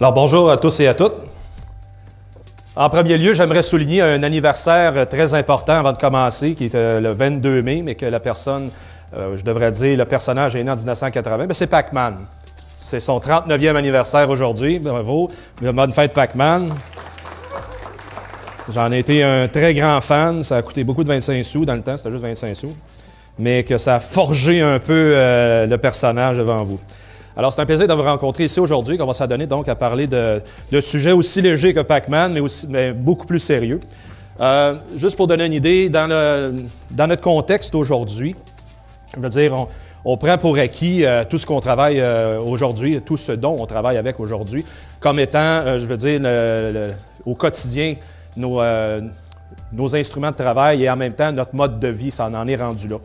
Alors bonjour à tous et à toutes. En premier lieu, j'aimerais souligner un anniversaire très important avant de commencer, qui est le 22 mai, mais que la personne, je devrais dire, le personnage est né en 1980, mais c'est Pac-Man. C'est son 39e anniversaire aujourd'hui, bravo. Bonne fête Pac-Man. J'en ai été un très grand fan, ça a coûté beaucoup de 25 sous dans le temps, c'était juste 25 sous, mais que ça a forgé un peu le personnage devant vous. Alors, c'est un plaisir de vous rencontrer ici aujourd'hui, qu'on va s'adonner donc à parler de sujets aussi légers que Pac-Man, mais beaucoup plus sérieux. Juste pour donner une idée, dans notre contexte aujourd'hui, je veux dire, on prend pour acquis tout ce qu'on travaille aujourd'hui, tout ce dont on travaille avec aujourd'hui, comme étant, je veux dire, au quotidien, nos instruments de travail et en même temps notre mode de vie, ça en est rendu là.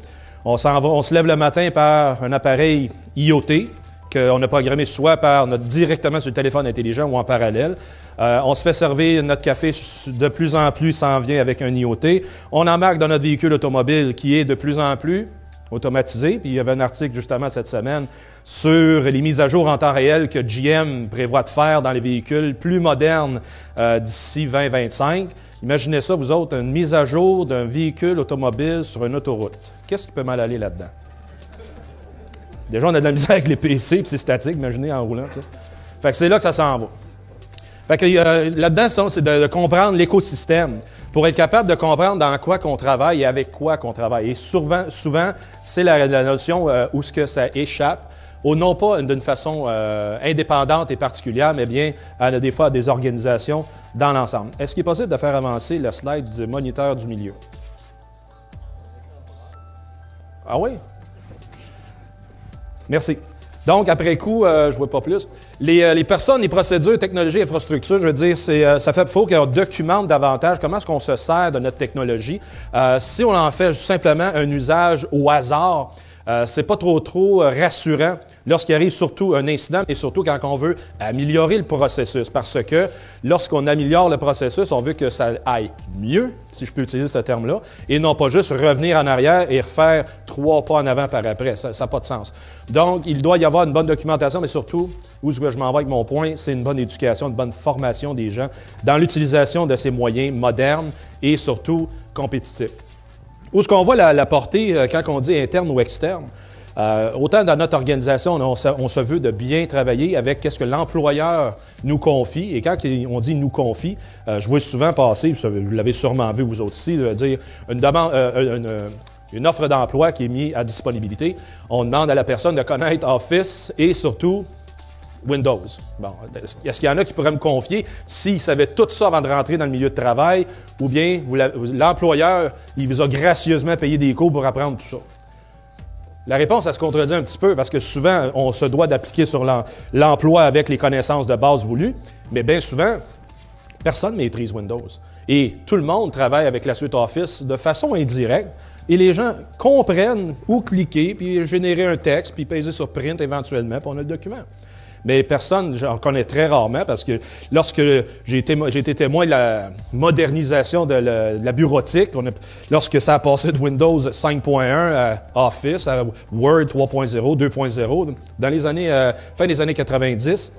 On se lève le matin par un appareil IoT, qu'on a programmé soit directement sur le téléphone intelligent ou en parallèle. On se fait servir notre café de plus en plus, s'en vient avec un IoT. On embarque dans notre véhicule automobile qui est de plus en plus automatisé. Puis il y avait un article justement cette semaine sur les mises à jour en temps réel que GM prévoit de faire dans les véhicules plus modernes d'ici 2025. Imaginez ça, vous autres, une mise à jour d'un véhicule automobile sur une autoroute. Qu'est-ce qui peut mal aller là-dedans? Déjà, on a de la misère avec les PC, puis c'est statique, imaginez, en roulant, tu sais. Fait que c'est là que ça s'en va. Fait que là-dedans, c'est de comprendre l'écosystème, pour être capable de comprendre dans quoi qu'on travaille et avec quoi qu'on travaille. Et souvent c'est la notion où ce que ça échappe, ou non pas d'une façon indépendante et particulière, mais bien des fois à des organisations dans l'ensemble. Est-ce qu'il est possible de faire avancer le slide du moniteur du milieu? Ah oui? Merci. Donc, après coup, je ne vois pas plus. Les personnes, les procédures, technologies, infrastructures, je veux dire, faut qu'on documente davantage comment est-ce qu'on se sert de notre technologie. Si on en fait simplement un usage au hasard, c'est pas trop rassurant lorsqu'il arrive surtout un incident et surtout quand on veut améliorer le processus. Parce que lorsqu'on améliore le processus, on veut que ça aille mieux, si je peux utiliser ce terme-là, et non pas juste revenir en arrière et refaire 3 pas en avant par après. Ça n'a pas de sens. Donc, il doit y avoir une bonne documentation, mais surtout, où je m'en vais avec mon point, c'est une bonne éducation, une bonne formation des gens dans l'utilisation de ces moyens modernes et surtout compétitifs. Où est-ce qu'on voit la portée quand on dit interne ou externe? Autant dans notre organisation, on se veut de bien travailler avec qu'est-ce que l'employeur nous confie. Et quand on dit « nous confie », je vois souvent passer, vous l'avez sûrement vu vous autres aussi, dire une offre d'emploi qui est mise à disponibilité. On demande à la personne de connaître Office et surtout Windows. Bon, est-ce qu'il y en a qui pourraient me confier s'ils savaient tout ça avant de rentrer dans le milieu de travail, ou bien l'employeur, il vous a gracieusement payé des cours pour apprendre tout ça? La réponse, elle se contredit un petit peu parce que souvent, on se doit d'appliquer sur l'emploi avec les connaissances de base voulues, mais bien souvent, personne ne maîtrise Windows. Et tout le monde travaille avec la suite Office de façon indirecte, et les gens comprennent où cliquer, puis générer un texte, puis peser sur print éventuellement, puis on a le document. Mais personne, j'en connais très rarement parce que lorsque j'ai été témoin de la modernisation de la bureautique, lorsque ça a passé de Windows 5.1 à Office, à Word 3.0, 2.0, dans les années, fin des années 90,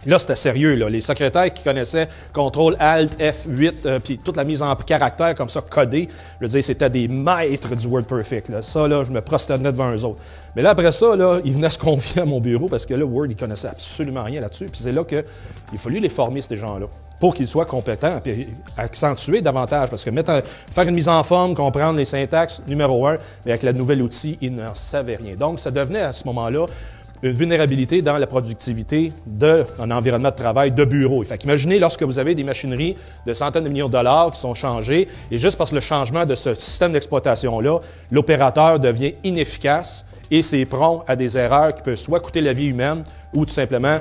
là, c'était sérieux, là. Les secrétaires qui connaissaient CTRL, ALT, F8, puis toute la mise en caractère comme ça, codée, je veux dire, c'était des maîtres du WordPerfect, là. Ça, là, je me prosternais devant eux autres. Mais là, après ça, là, ils venaient se confier à mon bureau parce que là, Word, ils connaissaient absolument rien là-dessus. Puis c'est là qu'il a fallu les former, ces gens-là, pour qu'ils soient compétents, puis accentuer davantage. Parce que faire une mise en forme, comprendre les syntaxes, numéro 1, mais avec le nouvel outil, ils n'en savaient rien. Donc, ça devenait à ce moment-là une vulnérabilité dans la productivité d'un environnement de travail de bureau. Fait qu'imaginez lorsque vous avez des machineries de centaines de millions de dollars qui sont changées, et juste parce que le changement de ce système d'exploitation-là, l'opérateur devient inefficace et c'est prompt à des erreurs qui peuvent soit coûter la vie humaine ou tout simplement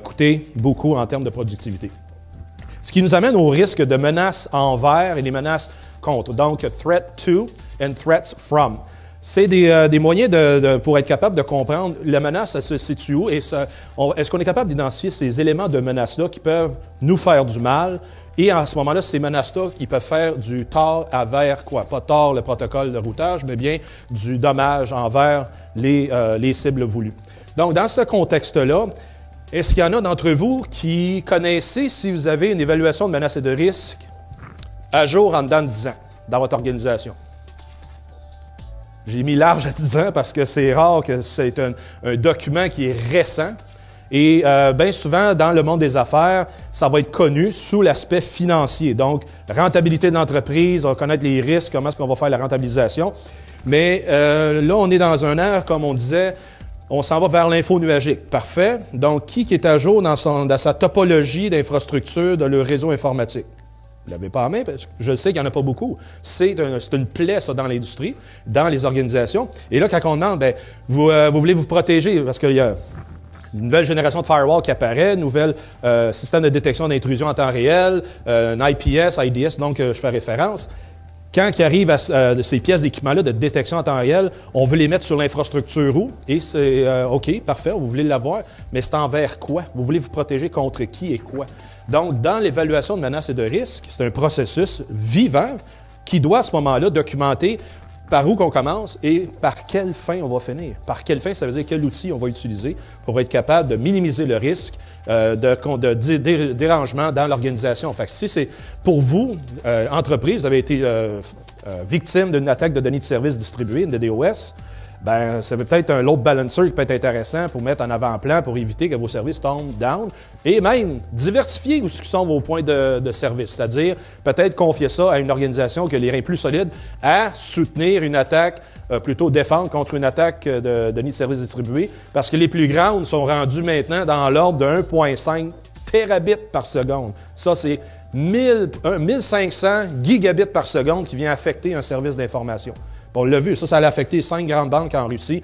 coûter beaucoup en termes de productivité. Ce qui nous amène au risque de menaces envers et les menaces contre. Donc, threat to and threats from. C'est des moyens pour être capable de comprendre la menace, elle se situe où et est-ce qu'on est capable d'identifier ces éléments de menace-là qui peuvent nous faire du mal et à ce moment-là, ces menaces-là, ils peuvent faire du tort envers quoi? Pas tort le protocole de routage, mais bien du dommage envers les cibles voulues. Donc, dans ce contexte-là, Est-ce qu'il y en a d'entre vous qui connaissez si vous avez une évaluation de menaces et de risques à jour en dedans de 10 ans dans votre organisation? J'ai mis large à 10 ans parce que c'est rare que c'est un document qui est récent. Et bien souvent, dans le monde des affaires, ça va être connu sous l'aspect financier. Donc, rentabilité de l'entreprise, on va connaître les risques, comment est-ce qu'on va faire la rentabilisation. Mais là, on est dans un air, comme on disait, on s'en va vers l'info nuagique. Parfait. Donc, qui est à jour dans sa topologie d'infrastructure de leur réseau informatique? Vous ne l'avez pas en main, parce que je sais qu'il n'y en a pas beaucoup. C'est une plaie, ça, dans l'industrie, dans les organisations. Et là, quand on demande, bien, vous voulez vous protéger, parce qu'il y a une nouvelle génération de firewall qui apparaît, nouvel système de détection d'intrusion en temps réel, un IPS, IDS, donc je fais référence. Quand il arrive à ces pièces d'équipement-là de détection en temps réel, on veut les mettre sur l'infrastructure où? Et c'est OK, parfait, vous voulez l'avoir, mais c'est envers quoi? Vous voulez vous protéger contre qui et quoi? Donc, dans l'évaluation de menaces et de risques, c'est un processus vivant qui doit à ce moment-là documenter par où qu'on commence et par quelle fin on va finir. Par quelle fin, ça veut dire quel outil on va utiliser pour être capable de minimiser le risque de dérangement dans l'organisation. Fait que si c'est pour vous, entreprise, vous avez été victime d'une attaque de données de services distribuées, une DDoS, bien, ça peut être un load balancer qui peut être intéressant pour mettre en avant-plan pour éviter que vos services tombent down et même diversifier où sont vos points de service. C'est-à-dire peut-être confier ça à une organisation qui a les reins plus solides à soutenir une attaque, plutôt défendre contre une attaque de données de services distribués parce que les plus grandes sont rendues maintenant dans l'ordre de 1,5 terabits par seconde. Ça, c'est 1500 gigabits par seconde qui vient affecter un service d'information. On l'a vu, ça allait affecter 5 grandes banques en Russie.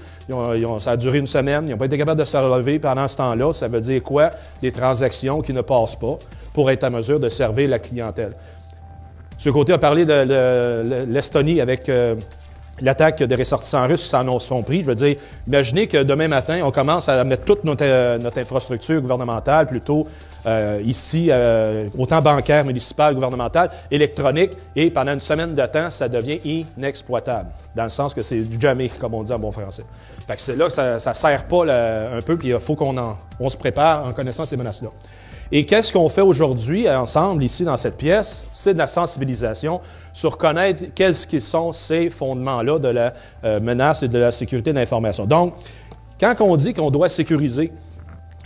Ça a duré une semaine, ils n'ont pas été capables de se relever pendant ce temps-là. Ça veut dire quoi? Des transactions qui ne passent pas pour être à mesure de servir la clientèle. Ce côté a parlé de l'Estonie avec l'attaque des ressortissants russes qui s'en sont pris. Je veux dire, imaginez que demain matin, on commence à mettre toute notre infrastructure gouvernementale, plutôt ici, autant bancaire, municipale, gouvernementale, électronique, et pendant une semaine de temps, ça devient inexploitable, dans le sens que c'est du jamais, comme on dit en bon français. Fait que c'est là que ça ne sert pas un peu, puis il faut on se prépare en connaissant ces menaces-là. Et qu'est-ce qu'on fait aujourd'hui, ensemble, ici, dans cette pièce? C'est de la sensibilisation sur connaître quels sont ces fondements-là de la menace et de la sécurité de l'information. Donc, quand on dit qu'on doit sécuriser,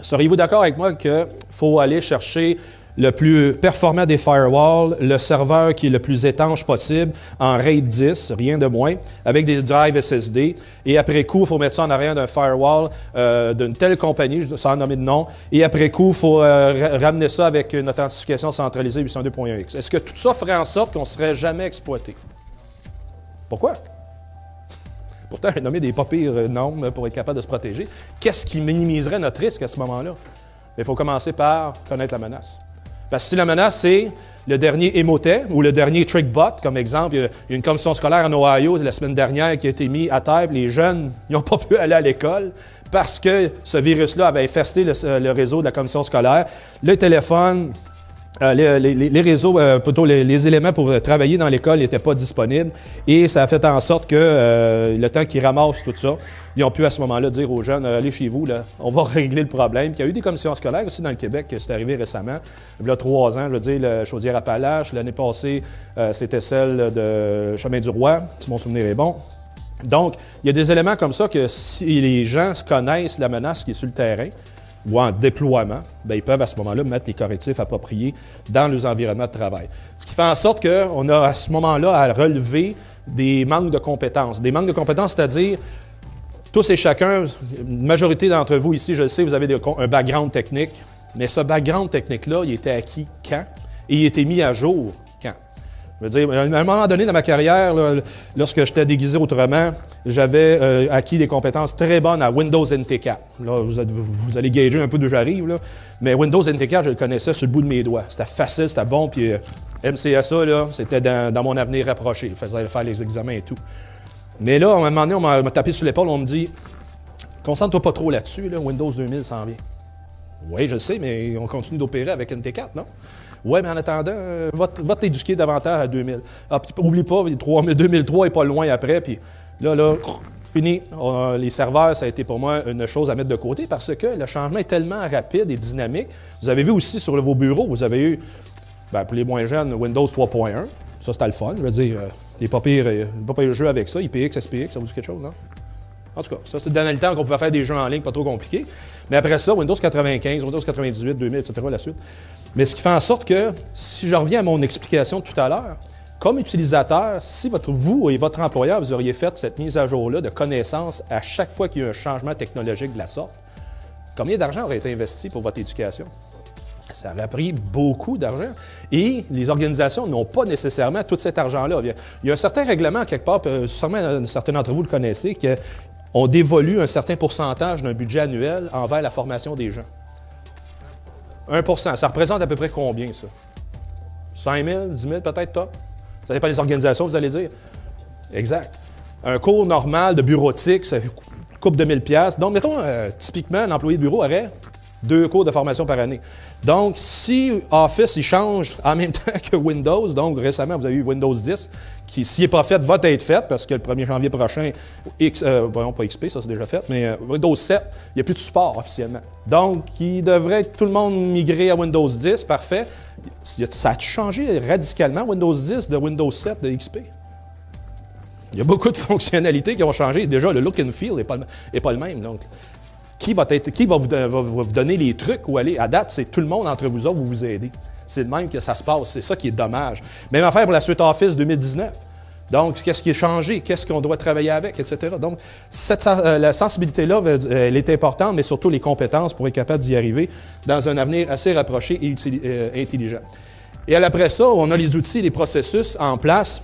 seriez-vous d'accord avec moi qu'il faut aller chercher le plus performant des firewalls, le serveur qui est le plus étanche possible, en RAID 10, rien de moins, avec des drives SSD. Et après coup, il faut mettre ça en arrière d'un firewall d'une telle compagnie, sans nommer de nom. Et après coup, il faut ramener ça avec une authentification centralisée 802.1x. Est-ce que tout ça ferait en sorte qu'on ne serait jamais exploité? Pourquoi? Pourtant, j'ai nommé des pas pires normes pour être capable de se protéger. Qu'est-ce qui minimiserait notre risque à ce moment-là? Il faut commencer par connaître la menace. Parce que si la menace, c'est le dernier Emotet ou le dernier TrickBot, comme exemple, il y a une commission scolaire en Ohio la semaine dernière qui a été mise à terre, les jeunes n'ont pas pu aller à l'école parce que ce virus-là avait infesté le réseau de la commission scolaire. Le téléphone, les réseaux, plutôt les éléments pour travailler dans l'école n'étaient pas disponibles et ça a fait en sorte que le temps qu'ils ramassent tout ça, ils ont pu à ce moment-là dire aux jeunes, allez chez vous, là, on va régler le problème. Puis il y a eu des commissions scolaires aussi dans le Québec, c'est arrivé récemment, il y a 3 ans, je veux dire, le Chaudière-Appalaches, l'année passée, c'était celle de Chemin-du-Roi, si mon souvenir est bon. Donc, il y a des éléments comme ça que si les gens connaissent la menace qui est sur le terrain, ou en déploiement, bien, ils peuvent à ce moment-là mettre les correctifs appropriés dans leurs environnements de travail. Ce qui fait en sorte qu'on a à ce moment-là à relever des manques de compétences. Des manques de compétences, c'est-à-dire, tous et chacun, une majorité d'entre vous ici, je le sais, vous avez un background technique, mais ce background technique-là, il était acquis quand? Et il était mis à jour quand? Je veux dire, à un moment donné dans ma carrière, là, lorsque j'étais déguisé autrement, j'avais acquis des compétences très bonnes à Windows NT4. Là, vous allez gager un peu d'où j'arrive, là. Mais Windows NT4, je le connaissais sur le bout de mes doigts. C'était facile, c'était bon, puis MCSA, là, c'était dans mon avenir rapproché. Il faisait faire les examens et tout. Mais là, à un moment donné, on m'a tapé sur l'épaule, on me dit « Concentre-toi pas trop là-dessus, là, Windows 2000 s'en vient. » Oui, je le sais, mais on continue d'opérer avec NT4, non? Oui, mais en attendant, va t'éduquer davantage à 2000. Ah, puis oublie pas, 2003 n'est pas loin après, puis là, fini. Les serveurs, ça a été pour moi une chose à mettre de côté parce que le changement est tellement rapide et dynamique. Vous avez vu aussi sur vos bureaux, vous avez eu, pour les moins jeunes, Windows 3.1. Ça, c'était le fun. Je veux dire, les pas pires jeux avec ça, IPX, SPX, ça vous dit quelque chose, non? En tout cas, ça, c'est dans le temps qu'on pouvait faire des jeux en ligne pas trop compliqués. Mais après ça, Windows 95, Windows 98, 2000, etc., la suite. Mais ce qui fait en sorte que, si je reviens à mon explication de tout à l'heure, comme utilisateur, si vous et votre employeur, vous auriez fait cette mise à jour-là de connaissances à chaque fois qu'il y a un changement technologique de la sorte, combien d'argent aurait été investi pour votre éducation? Ça aurait pris beaucoup d'argent. Et les organisations n'ont pas nécessairement tout cet argent-là. Il y a un certain règlement, quelque part, sûrement certains d'entre vous le connaissez, qu'on dévolue un certain pourcentage d'un budget annuel envers la formation des gens. 1%. Ça représente à peu près combien, ça? 5 000, 10 000 peut-être, top? Ça dépend des organisations, vous allez dire. Exact. Un cours normal de bureautique, ça coupe de 1 000 $. Donc, mettons, typiquement, un employé de bureau aurait 2 cours de formation par année. Donc, si Office, il change en même temps que Windows, donc récemment, vous avez eu Windows 10, qui, s'il n'est pas fait, va être fait, parce que le 1er janvier prochain, pas XP, ça c'est déjà fait, mais Windows 7, il n'y a plus de support officiellement. Donc, il devrait tout le monde migrer à Windows 10, parfait. Ça a changé radicalement, Windows 10 de Windows 7 de XP? Il y a beaucoup de fonctionnalités qui ont changé. Déjà, le look and feel n'est pas le même. Donc, qui va vous donner les trucs où aller? À date, c'est tout le monde entre vous autres, vous aidez. C'est de même que ça se passe. C'est ça qui est dommage. Même affaire pour la suite Office 2019. Donc, qu'est-ce qui est changé? Qu'est-ce qu'on doit travailler avec, etc. Donc, la sensibilité-là, elle est importante, mais surtout les compétences pour être capable d'y arriver dans un avenir assez rapproché et intelligent. Et après ça, on a les outils, les processus en place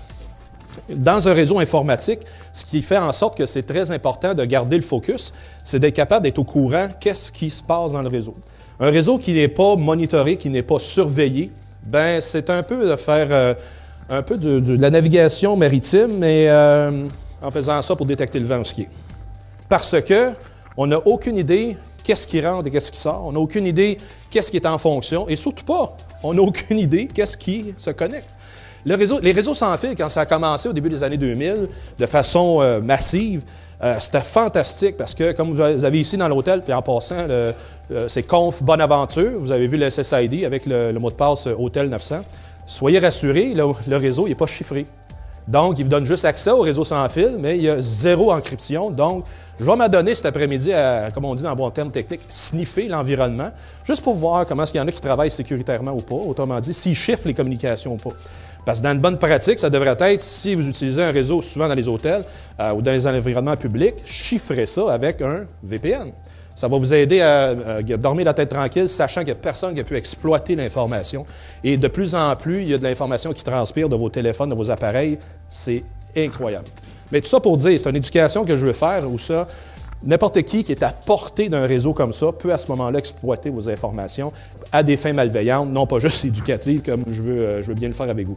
dans un réseau informatique, ce qui fait en sorte que c'est très important de garder le focus, c'est d'être capable d'être au courant qu'est-ce qui se passe dans le réseau. Un réseau qui n'est pas monitoré, qui n'est pas surveillé, ben c'est un peu de faire de la navigation maritime, mais en faisant ça pour détecter le vent ou ce qui est. Parce que on n'a aucune idée qu'est-ce qui rentre et qu'est-ce qui sort, on n'a aucune idée qu'est-ce qui est en fonction, et surtout pas, on n'a aucune idée qu'est-ce qui se connecte. Les réseaux sans fil, quand ça a commencé au début des années 2000, de façon massive, c'était fantastique parce que, comme vous avez ici dans l'hôtel, puis en passant, c'est Conf Bonaventure, vous avez vu le SSID avec le mot de passe Hôtel 900. Soyez rassurés, le réseau n'est pas chiffré. Donc, il vous donne juste accès au réseau sans fil, mais il y a 0 encryption. Donc, je vais m'adonner cet après-midi à, comme on dit dans bon terme technique, sniffer l'environnement, juste pour voir comment est-ce qu'il y en a qui travaillent sécuritairement ou pas, autrement dit, s'ils chiffrent les communications ou pas. Parce que dans une bonne pratique, ça devrait être, si vous utilisez un réseau souvent dans les hôtels ou dans les environnements publics, chiffrez ça avec un VPN. Ça va vous aider à dormir la tête tranquille, sachant qu'il n'y a personne qui a pu exploiter l'information. Et de plus en plus, il y a de l'information qui transpire de vos téléphones, de vos appareils. C'est incroyable. Mais tout ça pour dire, c'est une éducation que je veux faire où ça, n'importe qui est à portée d'un réseau comme ça peut à ce moment-là exploiter vos informations à des fins malveillantes, non pas juste éducatives, comme je veux bien le faire avec vous.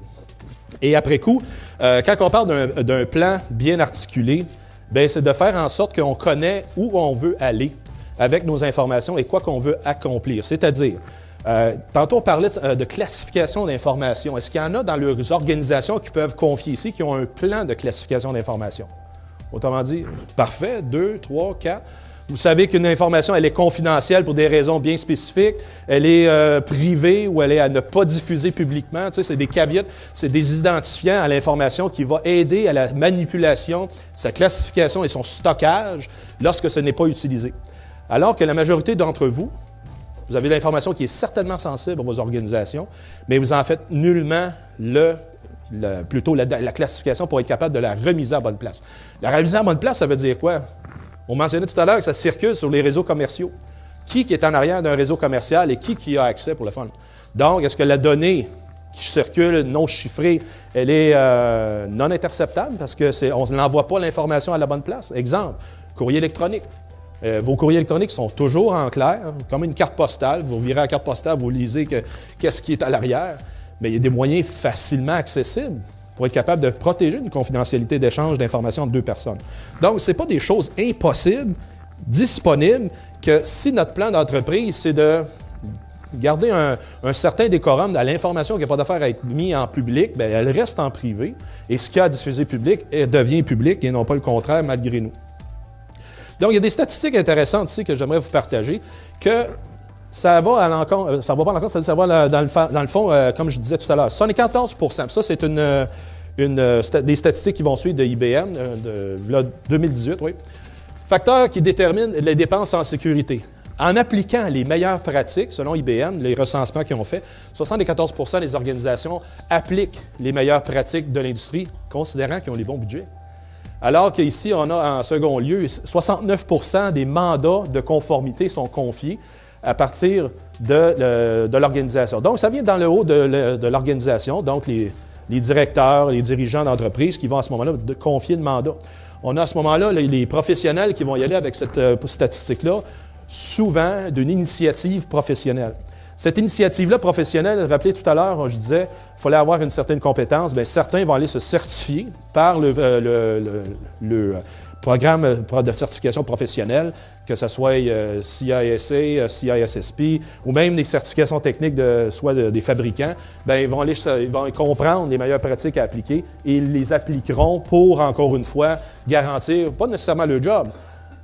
Et après coup, quand on parle d'un plan bien articulé, bien, c'est de faire en sorte qu'on connaît où on veut aller avec nos informations et quoi qu'on veut accomplir. C'est-à-dire, tantôt on parlait de classification d'informations. Est-ce qu'il y en a dans leurs organisations qui peuvent confier ici, qui ont un plan de classification d'informations? Autrement dit, parfait, 2, 3, 4. Vous savez qu'une information, elle est confidentielle pour des raisons bien spécifiques. Elle est privée ou elle est à ne pas diffuser publiquement. Tu sais, c'est des caveats, c'est des identifiants à l'information qui va aider à la manipulation, sa classification et son stockage lorsque ce n'est pas utilisé. Alors que la majorité d'entre vous, vous avez de l'information qui est certainement sensible à vos organisations, mais vous en faites nullement plutôt la classification pour être capable de la remiser à bonne place. La remiser à bonne place, ça veut dire quoi? On mentionnait tout à l'heure que ça circule sur les réseaux commerciaux. Qui est en arrière d'un réseau commercial et qui a accès pour le fun? Donc, est-ce que la donnée qui circule non chiffrée, elle est non interceptable parce qu'on n'envoie pas l'information à la bonne place? Exemple, courrier électronique. Vos courriers électroniques sont toujours en clair, comme une carte postale. Vous virez la carte postale, vous lisez qu'est-ce qui est à l'arrière. Mais il y a des moyens facilement accessibles pour être capable de protéger une confidentialité d'échange d'informations entre deux personnes. Donc, ce n'est pas des choses impossibles, disponibles, que si notre plan d'entreprise, c'est de garder un certain décorum à l'information qui n'a pas d'affaire à être mise en public, bien, elle reste en privé. Et ce qui a diffusé public devient public et non pas le contraire, malgré nous. Donc, il y a des statistiques intéressantes ici que j'aimerais vous partager, que ça va à l'encontre, ça va pas à l'encontre, ça va dans le fond, comme je disais tout à l'heure, 74%. Ça, c'est des statistiques qui vont suivre de IBM, de 2018, oui. Facteur qui détermine les dépenses en sécurité. En appliquant les meilleures pratiques, selon IBM, les recensements qu'ils ont fait, 74% des organisations appliquent les meilleures pratiques de l'industrie, considérant qu'ils ont les bons budgets. Alors qu'ici, on a en second lieu, 69% des mandats de conformité sont confiés à partir de l'organisation. Donc, ça vient dans le haut de l'organisation, donc les directeurs, les dirigeants d'entreprise qui vont à ce moment-là confier le mandat. On a à ce moment-là les professionnels qui vont y aller avec cette statistique-là, souvent d'une initiative professionnelle. Cette initiative-là professionnelle, rappelez tout à l'heure, je disais, il fallait avoir une certaine compétence. Bien, certains vont aller se certifier par le programme de certification professionnelle, que ce soit CISA, CISSP, ou même des certifications techniques des fabricants. Bien, ils vont comprendre les meilleures pratiques à appliquer et ils les appliqueront pour, encore une fois, garantir, pas nécessairement le job,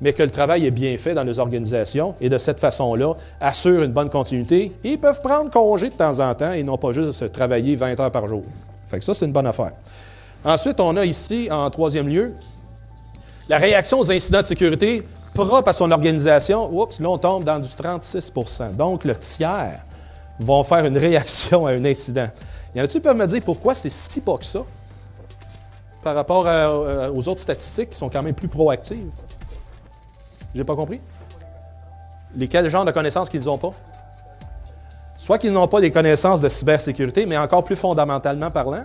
mais que le travail est bien fait dans les organisations et de cette façon-là, assure une bonne continuité. Et ils peuvent prendre congé de temps en temps et non pas juste travailler 20 heures par jour. Fait que ça, c'est une bonne affaire. Ensuite, on a ici, en troisième lieu, la réaction aux incidents de sécurité propre à son organisation. Oups, là, on tombe dans du 36%. Donc, le tiers vont faire une réaction à un incident. Il y en a-tu qui peuvent me dire pourquoi c'est si pas que ça par rapport aux autres statistiques qui sont quand même plus proactives? J'ai pas compris? Quel genre de connaissances qu'ils n'ont pas? Soit qu'ils n'ont pas des connaissances de cybersécurité, mais encore plus fondamentalement parlant,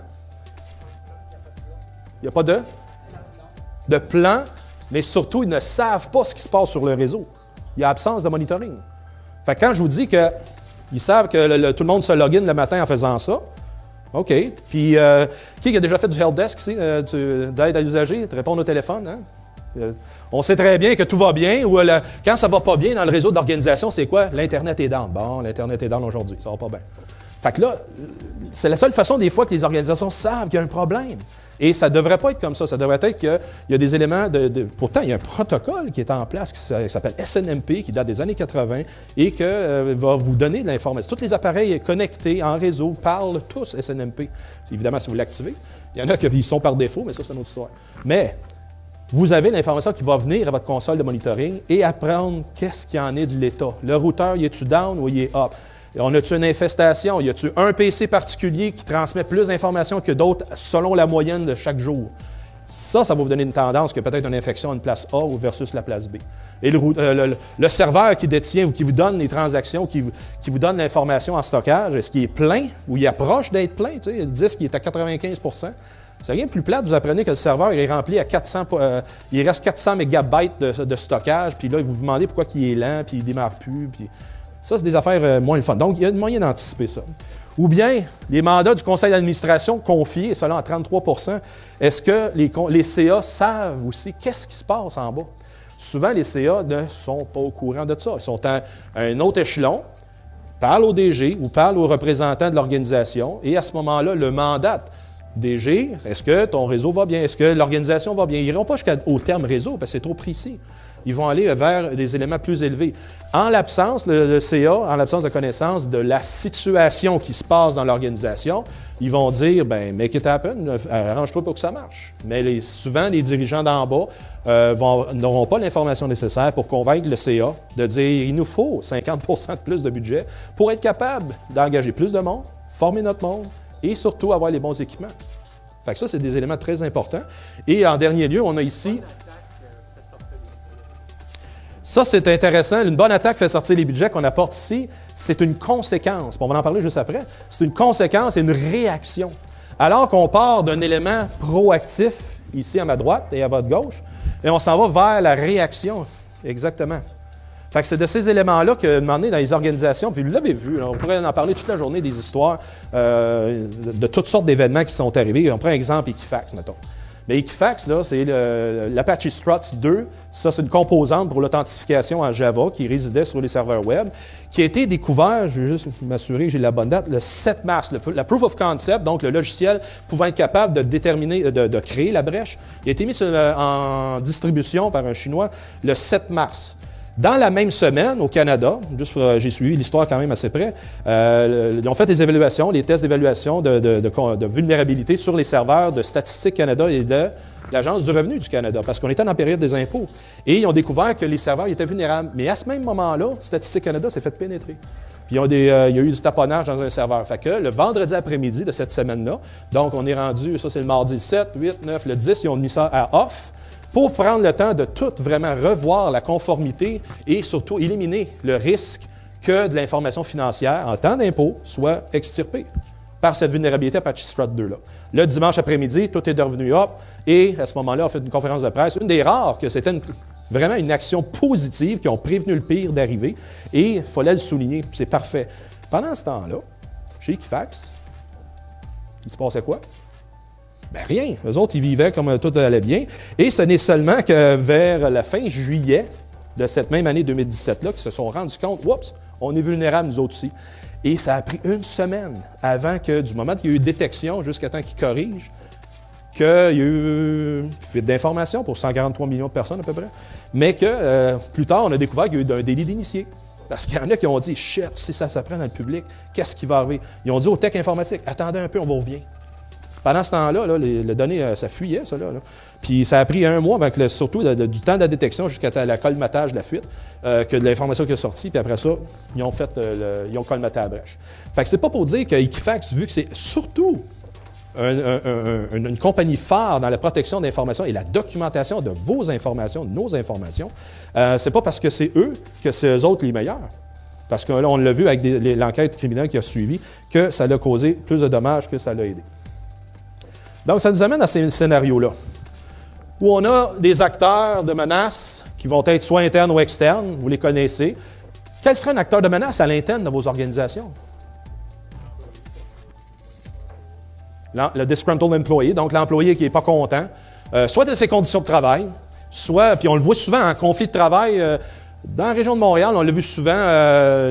il n'y a pas de plan, mais surtout, ils ne savent pas ce qui se passe sur le réseau. Il y a absence de monitoring. Fait que quand je vous dis qu'ils savent que tout le monde se login le matin en faisant ça, OK. Puis, qui a déjà fait du helpdesk ici, d'aide à l'usager, de répondre au téléphone, hein? On sait très bien que tout va bien, ou quand ça va pas bien dans le réseau d'organisation, c'est quoi? L'Internet est down. Bon, l'Internet est down aujourd'hui, ça va pas bien. Fait que là, c'est la seule façon des fois que les organisations savent qu'il y a un problème. Et ça ne devrait pas être comme ça. Ça devrait être qu'il y a des éléments pourtant, il y a un protocole qui est en place qui s'appelle SNMP, qui date des années 80, et qui va vous donner de l'information. Tous les appareils connectés en réseau parlent tous SNMP. Évidemment, si vous l'activez. Il y en a qui sont par défaut, mais ça, c'est une autre histoire. Mais vous avez l'information qui va venir à votre console de monitoring et apprendre qu'est-ce qu'il y en est de l'état. Le routeur, il est-tu down ou il est up? On a-tu une infestation? Y a-tu un PC particulier qui transmet plus d'informations que d'autres selon la moyenne de chaque jour? Ça va vous donner une tendance que peut-être une infection à une place A versus la place B. Et le serveur qui détient ou qui vous donne les transactions, qui vous donne l'information en stockage, est-ce qu'il est plein ou il approche d'être plein? Tu sais, le disque il est à 95%. C'est rien de plus plate, vous apprenez que le serveur est rempli à 400, il reste 400 mégabytes de stockage, puis là, vous vous demandez pourquoi il est lent, puis il ne démarre plus. Puis ça, c'est des affaires moins le fun. Donc, il y a un moyen d'anticiper ça. Ou bien, les mandats du conseil d'administration confiés, cela à 33%, est-ce que les CA savent aussi qu'est-ce qui se passe en bas? Souvent, les CA ne sont pas au courant de ça. Ils sont à un autre échelon, parlent au DG ou parlent aux représentants de l'organisation, et à ce moment-là, le mandat DG, est-ce que ton réseau va bien? Est-ce que l'organisation va bien? Ils n'iront pas jusqu'au terme réseau, parce que c'est trop précis. Ils vont aller vers des éléments plus élevés. En l'absence, le CA, en l'absence de connaissance de la situation qui se passe dans l'organisation, ils vont dire, ben, make it happen, arrange-toi pour que ça marche. Mais souvent, les dirigeants d'en bas n'auront pas l'information nécessaire pour convaincre le CA de dire, il nous faut 50% de plus de budget pour être capable d'engager plus de monde, former notre monde et surtout avoir les bons équipements. Fait que ça, c'est des éléments très importants. Et en dernier lieu, on a ici... Ça, c'est intéressant. Une bonne attaque fait sortir les budgets qu'on apporte ici. C'est une conséquence. On va en parler juste après. C'est une conséquence et une réaction. Alors qu'on part d'un élément proactif, ici à ma droite et à votre gauche, et on s'en va vers la réaction. Exactement. Fait que c'est de ces éléments-là que, demandé dans les organisations, puis vous l'avez vu, là, on pourrait en parler toute la journée des histoires de toutes sortes d'événements qui sont arrivés. On prend un exemple Equifax, mettons. Mais Equifax, là, c'est l'Apache Struts 2. Ça, c'est une composante pour l'authentification en Java qui résidait sur les serveurs web, qui a été découvert, je vais juste m'assurer que j'ai la bonne date, le 7 mars. La Proof of Concept, donc le logiciel pouvant être capable de déterminer, de créer la brèche, il a été mis en distribution par un Chinois le 7 mars. Dans la même semaine, au Canada, j'ai suivi l'histoire quand même assez près, ils ont fait des évaluations, les tests d'évaluation de vulnérabilité sur les serveurs de Statistique Canada et de l'Agence du revenu du Canada, parce qu'on était dans la période des impôts. Et ils ont découvert que les serveurs étaient vulnérables. Mais à ce même moment-là, Statistique Canada s'est fait pénétrer. Puis il y a eu du taponnage dans un serveur. Fait que le vendredi après-midi de cette semaine-là, donc on est rendu, ça c'est le mardi 7, 8, 9, le 10, ils ont mis ça à off, pour prendre le temps de tout vraiment revoir la conformité et surtout éliminer le risque que de l'information financière en temps d'impôt soit extirpée par cette vulnérabilité Apache Struts 2-là. Le dimanche après-midi, tout est revenu up et à ce moment-là, on fait une conférence de presse. Une des rares que c'était vraiment une action positive qui ont prévenu le pire d'arriver et il fallait le souligner. C'est parfait. Pendant ce temps-là, chez Equifax, il se passait quoi? Ben rien. Eux autres, ils vivaient comme tout allait bien. Et ce n'est seulement que vers la fin juillet de cette même année 2017-là qu'ils se sont rendus compte, oups, on est vulnérables nous autres aussi. Et ça a pris une semaine avant que, du moment qu'il y a eu détection jusqu'à temps qu'ils corrigent, qu'il y a eu fuite d'informations pour 143 millions de personnes à peu près, mais que plus tard, on a découvert qu'il y a eu un délit d'initié. Parce qu'il y en a qui ont dit, shit, si ça s'apprend dans le public, qu'est-ce qui va arriver? Ils ont dit aux tech informatiques, attendez un peu, on vous revient. Pendant ce temps-là, les données, ça fuyait, ça. Là. Puis ça a pris un mois, avec surtout du temps de la détection jusqu'à la colmatage de la fuite, que de l'information qui est sortie. Puis après ça, ils ont colmaté la brèche. Fait que c'est pas pour dire qu'Equifax, vu que c'est surtout une compagnie phare dans la protection d'informations et la documentation de vos informations, de nos informations, c'est pas parce que c'est eux que c'est eux autres les meilleurs. Parce que là, on l'a vu avec l'enquête criminelle qui a suivi, que ça l'a causé plus de dommages que ça l'a aidé. Donc, ça nous amène à ces scénarios-là, où on a des acteurs de menaces qui vont être soit internes ou externes, vous les connaissez. Quel serait un acteur de menace à l'interne de vos organisations? Le disgruntled employee, donc l'employé qui n'est pas content, soit de ses conditions de travail, soit, puis on le voit souvent en conflit de travail, dans la région de Montréal, on l'a vu souvent,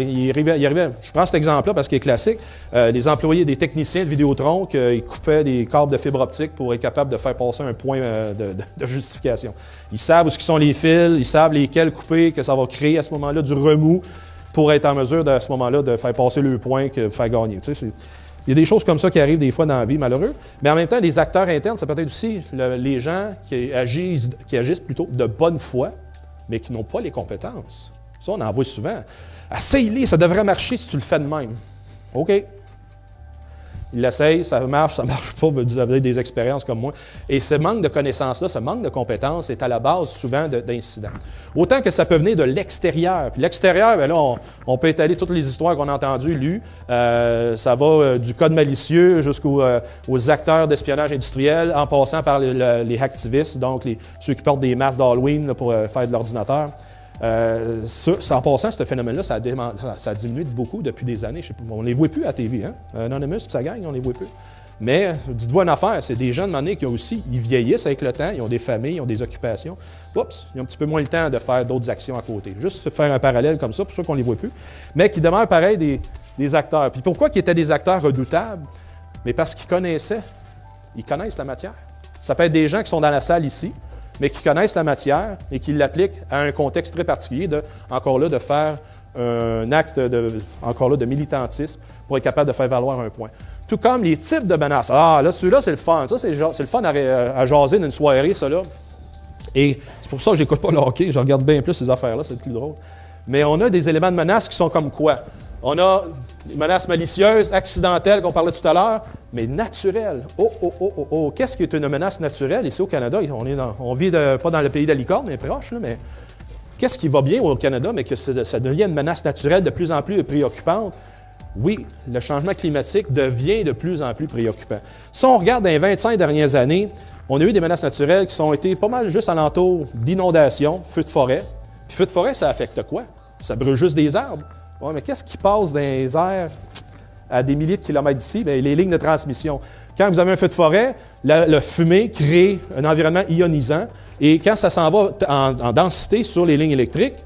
il arrivait, je prends cet exemple-là parce qu'il est classique, les employés, des techniciens de Vidéotron, ils coupaient des câbles de fibre optique pour être capable de faire passer un point de justification. Ils savent où sont les fils, ils savent lesquels couper, que ça va créer à ce moment-là du remous pour être en mesure, à ce moment-là, de faire passer le point, de faire gagner. Tu sais, il y a des choses comme ça qui arrivent des fois dans la vie, malheureux. Mais en même temps, les acteurs internes, ça peut être aussi les gens qui agissent plutôt de bonne foi, mais qui n'ont pas les compétences. Ça, on en voit souvent. Essaye-les, ça devrait marcher si tu le fais de même. OK. Il l'essaye, ça marche pas, vous avez des expériences comme moi. Et ce manque de connaissances-là, ce manque de compétences est à la base souvent d'incidents. Autant que ça peut venir de l'extérieur. Puis l'extérieur, bien là, on peut étaler toutes les histoires qu'on a entendues, lues. Ça va du code malicieux jusqu'aux acteurs d'espionnage industriel, en passant par les hacktivistes, donc ceux qui portent des masques d'Halloween pour faire de l'ordinateur. En passant, ce phénomène-là, ça a diminué de beaucoup depuis des années. On ne les voit plus à la TV. Hein? Anonymous et sa gang, on ne les voit plus. Mais dites-vous une affaire, c'est des jeunes de qui ont aussi, ils vieillissent avec le temps, ils ont des familles, ils ont des occupations. Oups, ils ont un petit peu moins le temps de faire d'autres actions à côté. Juste faire un parallèle comme ça, pour ceux qu'on ne les voit plus. Mais qui demeurent pareil des acteurs. Puis pourquoi ils étaient des acteurs redoutables? Mais parce qu'ils connaissent la matière. Ça peut être des gens qui sont dans la salle ici, mais qui connaissent la matière et qui l'appliquent à un contexte très particulier, de faire un acte de militantisme pour être capable de faire valoir un point. Tout comme les types de menaces. Ah, là, celui-là, c'est le fun. Ça, c'est le fun à jaser d'une soirée, ça, là. Et c'est pour ça que je n'écoute pas le hockey. Je regarde bien plus ces affaires-là, c'est le plus drôle. Mais on a des éléments de menaces qui sont comme quoi? On a des menaces malicieuses, accidentelles, qu'on parlait tout à l'heure, mais naturelles. Oh. Qu'est-ce qui est une menace naturelle? Ici, au Canada, on vit pas dans le pays de la licorne, mais proche, là, mais qu'est-ce qui va bien au Canada, mais que ça devient une menace naturelle de plus en plus préoccupante? Oui, le changement climatique devient de plus en plus préoccupant. Si on regarde dans les 25 dernières années, on a eu des menaces naturelles qui ont été pas mal juste alentour d'inondations, feux de forêt. Puis feux de forêt, ça affecte quoi? Ça brûle juste des arbres. Ouais, mais qu'est-ce qui passe dans les airs à des milliers de kilomètres d'ici? Bien, les lignes de transmission. Quand vous avez un feu de forêt, le fumée crée un environnement ionisant et quand ça s'en va en densité sur les lignes électriques,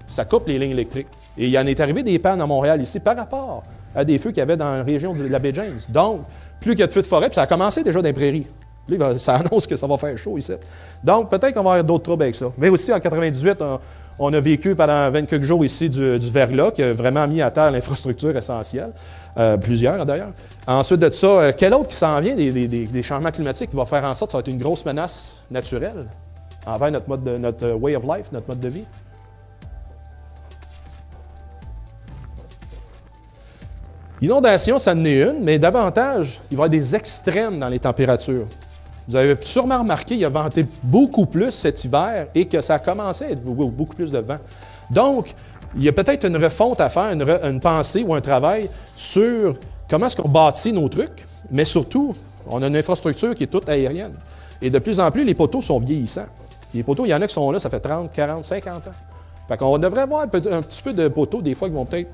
ça coupe les lignes électriques. Et il y en est arrivé des pannes à Montréal ici par rapport à des feux qu'il y avait dans la région de la baie James. Donc, plus qu'il y a de feux de forêt, puis ça a commencé déjà dans les prairies. Là, ça annonce que ça va faire chaud ici. Donc, peut-être qu'on va avoir d'autres troubles avec ça. Mais aussi, en 98, on a vécu pendant 20 quelques jours ici du verglas qui a vraiment mis à terre l'infrastructure essentielle. Plusieurs, d'ailleurs. Ensuite de ça, quel autre qui s'en vient des changements climatiques qui va faire en sorte que ça va être une grosse menace naturelle envers notre way of life, notre mode de vie? L'inondation, ça en est une, mais davantage, il va y avoir des extrêmes dans les températures. Vous avez sûrement remarqué qu'il a venté beaucoup plus cet hiver et que ça a commencé à être beaucoup plus de vent. Donc, il y a peut-être une refonte à faire, une pensée ou un travail sur comment est-ce qu'on bâtit nos trucs, mais surtout, on a une infrastructure qui est toute aérienne. Et de plus en plus, les poteaux sont vieillissants. Les poteaux, il y en a qui sont là, ça fait 30, 40, 50 ans. Fait qu'on devrait avoir un petit peu de poteaux, des fois, qui vont peut-être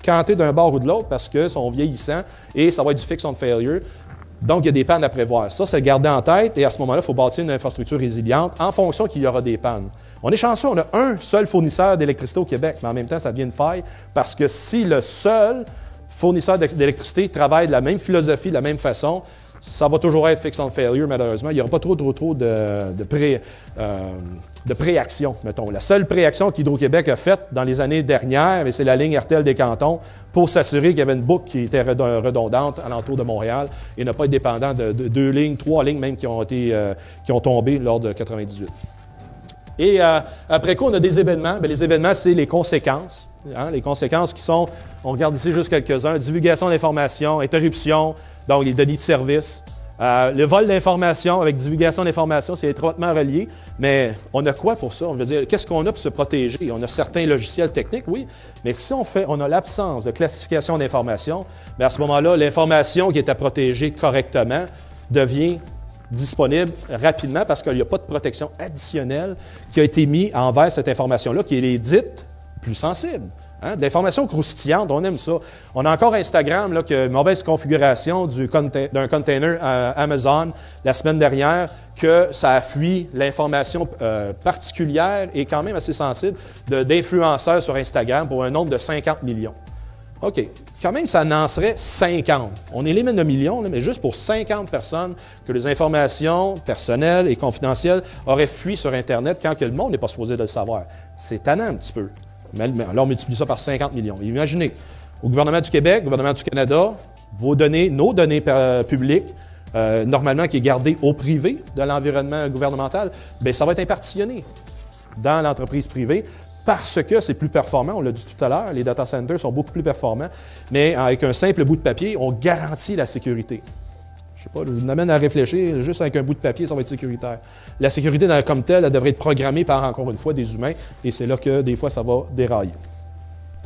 canter d'un bord ou de l'autre parce qu'ils sont vieillissants et ça va être du fix on failure. Donc, il y a des pannes à prévoir. Ça, c'est garder en tête et à ce moment-là, il faut bâtir une infrastructure résiliente en fonction qu'il y aura des pannes. On est chanceux, on a un seul fournisseur d'électricité au Québec, mais en même temps, ça devient une faille parce que si le seul fournisseur d'électricité travaille de la même philosophie, de la même façon, ça va toujours être fix on failure, malheureusement. Il n'y aura pas trop de préaction, mettons. La seule préaction qu'Hydro-Québec a faite dans les années dernières, c'est la ligne RTL des cantons pour s'assurer qu'il y avait une boucle qui était redondante alentour de Montréal et ne pas être dépendant de 2 lignes, 3 lignes même qui ont tombé lors de 98. Et après quoi, on a des événements. Bien, les événements, c'est les conséquences. Hein, les conséquences qui sont, on regarde ici juste quelques-uns, divulgation d'informations, interruption, donc les délits de service. Le vol d'informations avec divulgation d'informations, c'est étroitement relié, mais on a quoi pour ça? On veut dire, qu'est-ce qu'on a pour se protéger? On a certains logiciels techniques, oui, mais si on a l'absence de classification d'informations, bien à ce moment-là, l'information qui est à protéger correctement devient disponible rapidement parce qu'il n'y a pas de protection additionnelle qui a été mise envers cette information-là qui est dite plus sensible. Hein? D'informations croustillantes, on aime ça. On a encore Instagram, là, qui a une mauvaise configuration d'un container Amazon la semaine dernière, que ça a fui l'information particulière et quand même assez sensible d'influenceurs sur Instagram pour un nombre de 50 millions. OK. Quand même, ça en serait 50. On élimine le million, là, mais juste pour 50 personnes que les informations personnelles et confidentielles auraient fui sur Internet quand que le monde n'est pas supposé de le savoir. C'est tannant un petit peu. Mais là, on multiplie ça par 50 millions. Imaginez, au gouvernement du Québec, au gouvernement du Canada, nos données publiques, normalement qui est gardée au privé de l'environnement gouvernemental, bien, ça va être impartitionné dans l'entreprise privée parce que c'est plus performant. On l'a dit tout à l'heure, les data centers sont beaucoup plus performants, mais avec un simple bout de papier, on garantit la sécurité. Je sais pas, je vous amène à réfléchir, juste avec un bout de papier, ça va être sécuritaire. La sécurité comme telle, elle devrait être programmée par, encore une fois, des humains, et c'est là que, des fois, ça va dérailler.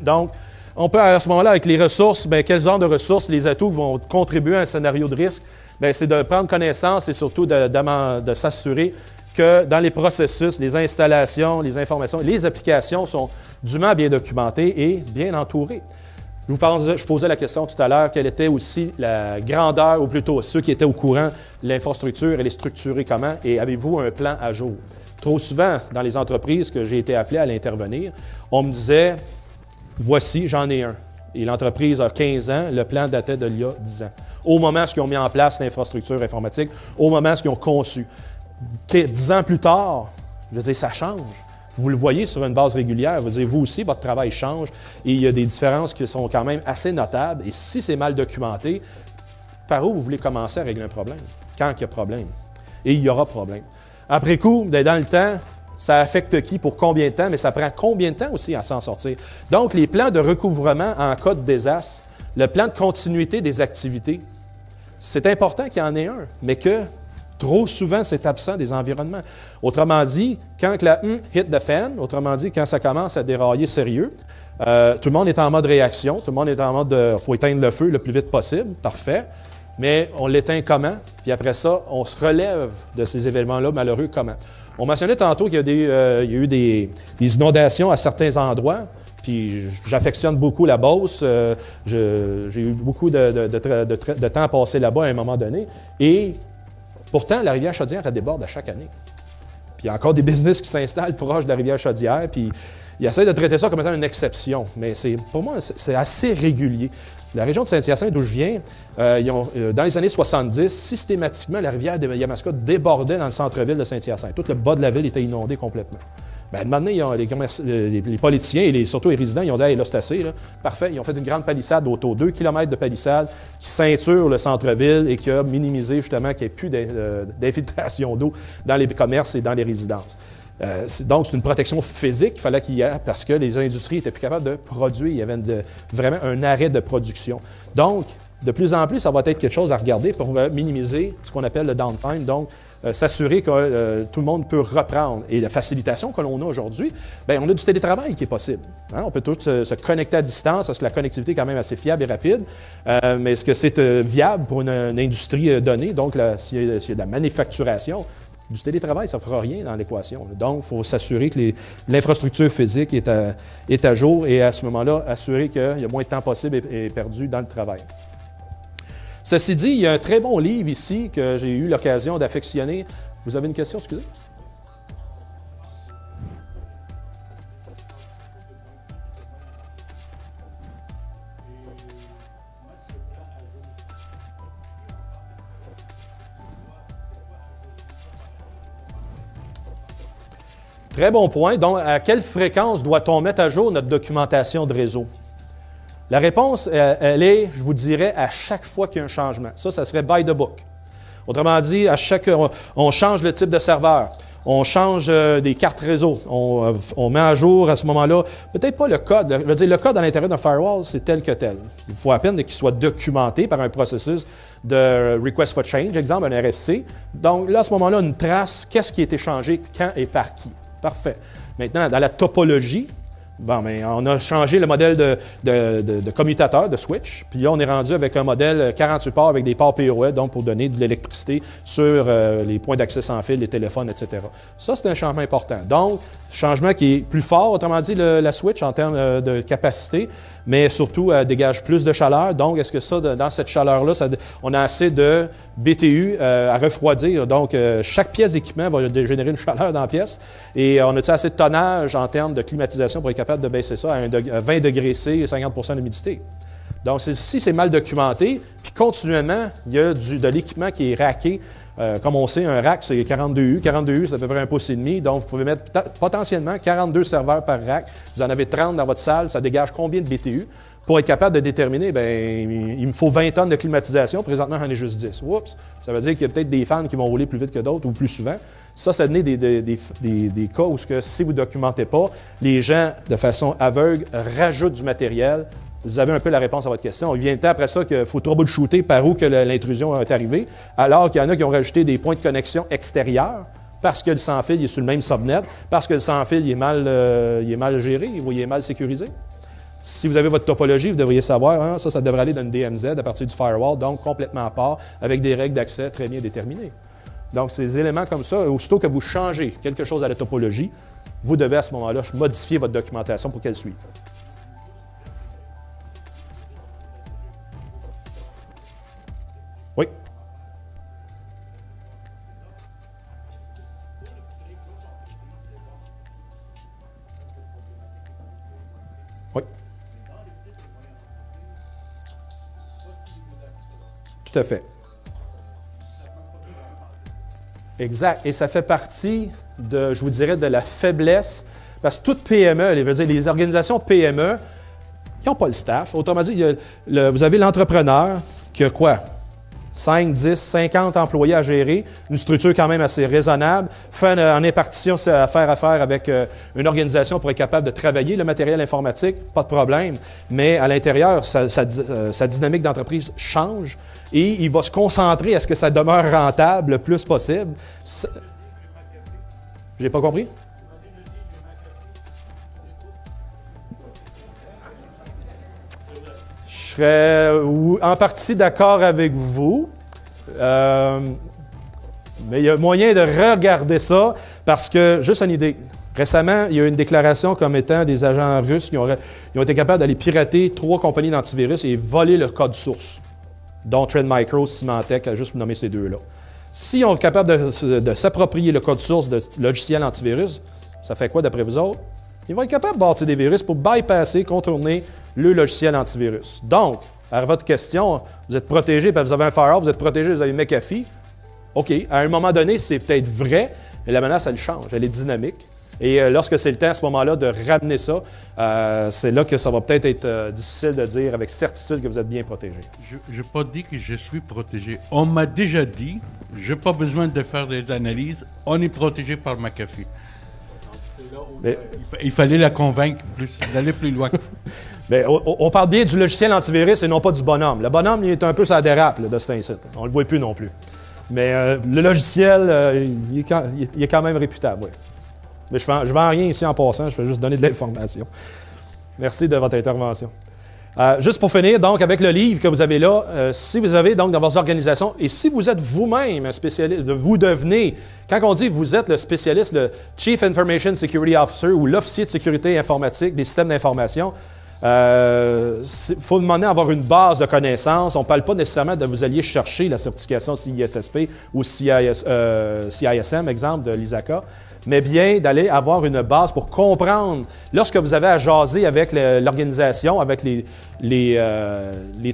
Donc, on peut, à ce moment-là, avec les ressources, bien, quels genres de ressources, les atouts qui vont contribuer à un scénario de risque, bien, c'est de prendre connaissance et surtout de s'assurer que dans les processus, les installations, les informations, les applications sont dûment bien documentées et bien entourées. Je posais la question tout à l'heure, quelle était aussi la grandeur, ou plutôt ceux qui étaient au courant, l'infrastructure, elle est structurée comment, et avez-vous un plan à jour? Trop souvent, dans les entreprises que j'ai été appelé à l'intervenir, on me disait, voici, j'en ai un. Et l'entreprise a 15 ans, le plan datait d'il y a 10 ans. Au moment où ils ont mis en place l'infrastructure informatique, au moment où ils ont conçu. 10 ans plus tard, je veux dire, ça change. Vous le voyez sur une base régulière. Vous aussi, votre travail change et il y a des différences qui sont quand même assez notables. Et si c'est mal documenté, par où vous voulez commencer à régler un problème? Quand il y a problème? Et il y aura problème. Après coup, dans le temps, ça affecte qui pour combien de temps, mais ça prend combien de temps aussi à s'en sortir? Donc, les plans de recouvrement en cas de désastre, le plan de continuité des activités, c'est important qu'il y en ait un, mais que trop souvent, c'est absent des environnements. Autrement dit, quand la hit the fan, autrement dit, quand ça commence à dérailler sérieux, tout le monde est en mode réaction, tout le monde est en mode faut éteindre le feu le plus vite possible, parfait, mais on l'éteint comment? Puis après ça, on se relève de ces événements-là malheureux comment? On mentionnait tantôt qu'il y a eu des inondations à certains endroits. Puis j'affectionne beaucoup la Beauce. J'ai eu beaucoup de temps à passer là-bas à un moment donné. Et pourtant, la rivière Chaudière, elle déborde à chaque année. Puis il y a encore des business qui s'installent proche de la rivière Chaudière. Puis ils essaient de traiter ça comme étant une exception. Mais pour moi, c'est assez régulier. La région de Saint-Hyacinthe, d'où je viens, dans les années 70, systématiquement, la rivière de Yamaska débordait dans le centre-ville de Saint-Hyacinthe. Tout le bas de la ville était inondé complètement. Bien, maintenant, les politiciens et surtout les résidents, ils ont dit « Hey, là, c'est assez, là. Parfait. » Ils ont fait une grande palissade d'auto, 2 km de palissade qui ceinture le centre-ville et qui a minimisé justement qu'il n'y ait plus d'infiltration d'eau dans les commerces et dans les résidences. Donc, c'est une protection physique qu'il fallait qu'il y ait parce que les industries n'étaient plus capables de produire. Il y avait vraiment un arrêt de production. Donc, de plus en plus, ça va être quelque chose à regarder pour minimiser ce qu'on appelle le downtime. Donc, s'assurer que tout le monde peut reprendre. Et la facilitation que l'on a aujourd'hui, bien, on a du télétravail qui est possible. Hein? On peut tous se connecter à distance parce que la connectivité est quand même assez fiable et rapide. Mais est-ce que c'est viable pour une industrie donnée? Donc, s'il y a de la manufacturation, du télétravail, ça ne fera rien dans l'équation. Donc, il faut s'assurer que l'infrastructure physique est à jour et à ce moment-là, assurer qu'il y a moins de temps possible est perdu dans le travail. Ceci dit, il y a un très bon livre ici que j'ai eu l'occasion d'affectionner. Vous avez une question, excusez? Très bon point. Donc, à quelle fréquence doit-on mettre à jour notre documentation de réseau? La réponse, elle est, je vous dirais, à chaque fois qu'il y a un changement. Ça serait by the book. Autrement dit, on change le type de serveur, on change des cartes réseau, on met à jour à ce moment-là, peut-être pas le code. Je veux dire, le code à l'intérieur d'un firewall, c'est tel que tel. Il faut à peine qu'il soit documenté par un processus de request for change, exemple, un RFC. Donc là, à ce moment-là, une trace, qu'est-ce qui a été changé, quand et par qui. Parfait. Maintenant, dans la topologie, bon, bien, on a changé le modèle de commutateur, de switch, puis là, on est rendu avec un modèle 48 ports avec des ports PoE, donc pour donner de l'électricité sur les points d'accès sans fil, les téléphones, etc. Ça, c'est un changement important. Donc, changement qui est plus fort, autrement dit, la switch en termes de capacité, mais surtout, elle dégage plus de chaleur. Donc, est-ce que ça, dans cette chaleur-là, on a assez de BTU à refroidir? Donc, chaque pièce d'équipement va générer une chaleur dans la pièce. Et on a-t-il assez de tonnage en termes de climatisation pour être capable de baisser ça à 20 degrés C et 50 d'humidité? Donc, si c'est mal documenté, puis continuellement, il y a de l'équipement qui est racké. Comme on sait, un rack, c'est 42 U. 42 U, c'est à peu près 1,5 pouce. Donc, vous pouvez mettre potentiellement 42 serveurs par rack. Vous en avez 30 dans votre salle. Ça dégage combien de BTU? Pour être capable de déterminer, bien, il me faut 20 tonnes de climatisation. Présentement, j'en ai juste 10. Oups! Ça veut dire qu'il y a peut-être des fans qui vont rouler plus vite que d'autres ou plus souvent. Ça donne des cas où si vous ne documentez pas, les gens, de façon aveugle, rajoutent du matériel. Vous avez un peu la réponse à votre question. Il vient le temps après ça qu'il faut troubleshooter par où que l'intrusion est arrivée, alors qu'il y en a qui ont rajouté des points de connexion extérieurs parce que le sans-fil est sur le même subnet, parce que le sans-fil il est mal géré ou il est mal sécurisé. Si vous avez votre topologie, vous devriez savoir, hein, ça devrait aller dans une DMZ à partir du firewall, donc complètement à part, avec des règles d'accès très bien déterminées. Donc, ces éléments comme ça, aussitôt que vous changez quelque chose à la topologie, vous devez à ce moment-là modifier votre documentation pour qu'elle suive. Oui. Oui. Tout à fait. Exact. Et ça fait partie je vous dirais, de la faiblesse, parce que toute PME, les organisations PME, ils n'ont pas le staff. Autrement dit, vous avez l'entrepreneur qui a quoi? 5, 10, 50 employés à gérer, une structure quand même assez raisonnable, fait en impartition à faire affaire avec une organisation pour être capable de travailler le matériel informatique, pas de problème, mais à l'intérieur, sa dynamique d'entreprise change et il va se concentrer à ce que ça demeure rentable le plus possible. J'ai pas compris? Je serais en partie d'accord avec vous, mais il y a moyen de regarder ça parce que, juste une idée, Récemment, il y a eu une déclaration comme étant des agents russes qui ont été capables d'aller pirater 3 compagnies d'antivirus et voler le code source, dont Trend Micro, Symantec, juste pour nommer ces 2-là. Si on est capable de s'approprier le code source de logiciels antivirus, ça fait quoi d'après vous autres? Ils vont être capables de bâtir des virus pour bypasser, contourner le logiciel antivirus. Donc, à votre question, vous êtes protégé, puis vous avez un firewall, vous êtes protégé, vous avez McAfee. OK, à un moment donné, c'est peut-être vrai, mais la menace, elle change, elle est dynamique. Et lorsque c'est le temps à ce moment-là de ramener ça, c'est là que ça va peut-être être difficile de dire avec certitude que vous êtes bien protégé. Je n'ai pas dit que je suis protégé. On m'a déjà dit, je n'ai pas besoin de faire des analyses, on est protégé par McAfee. Mais, il fallait la convaincre d'aller plus loin. Mais on parle bien du logiciel antivirus et non pas du bonhomme. Le bonhomme, il est un peu sur la dérape là, de cet incite. On ne le voit plus non plus. Mais le logiciel, il est quand même réputable, oui. Mais je ne vends rien ici en passant, je fais juste donner de l'information. Merci de votre intervention. Juste pour finir, donc, avec le livre que vous avez là, si vous avez donc dans vos organisations, et si vous êtes vous-même un spécialiste, vous devenez, quand on dit vous êtes le spécialiste, le Chief Information Security Officer ou l'officier de sécurité informatique des systèmes d'information, il faut demander à avoir une base de connaissances. On ne parle pas nécessairement de vous alliez chercher la certification CISSP ou CISM, exemple, de l'ISACA, mais bien d'aller avoir une base pour comprendre, lorsque vous avez à jaser avec l'organisation, avec les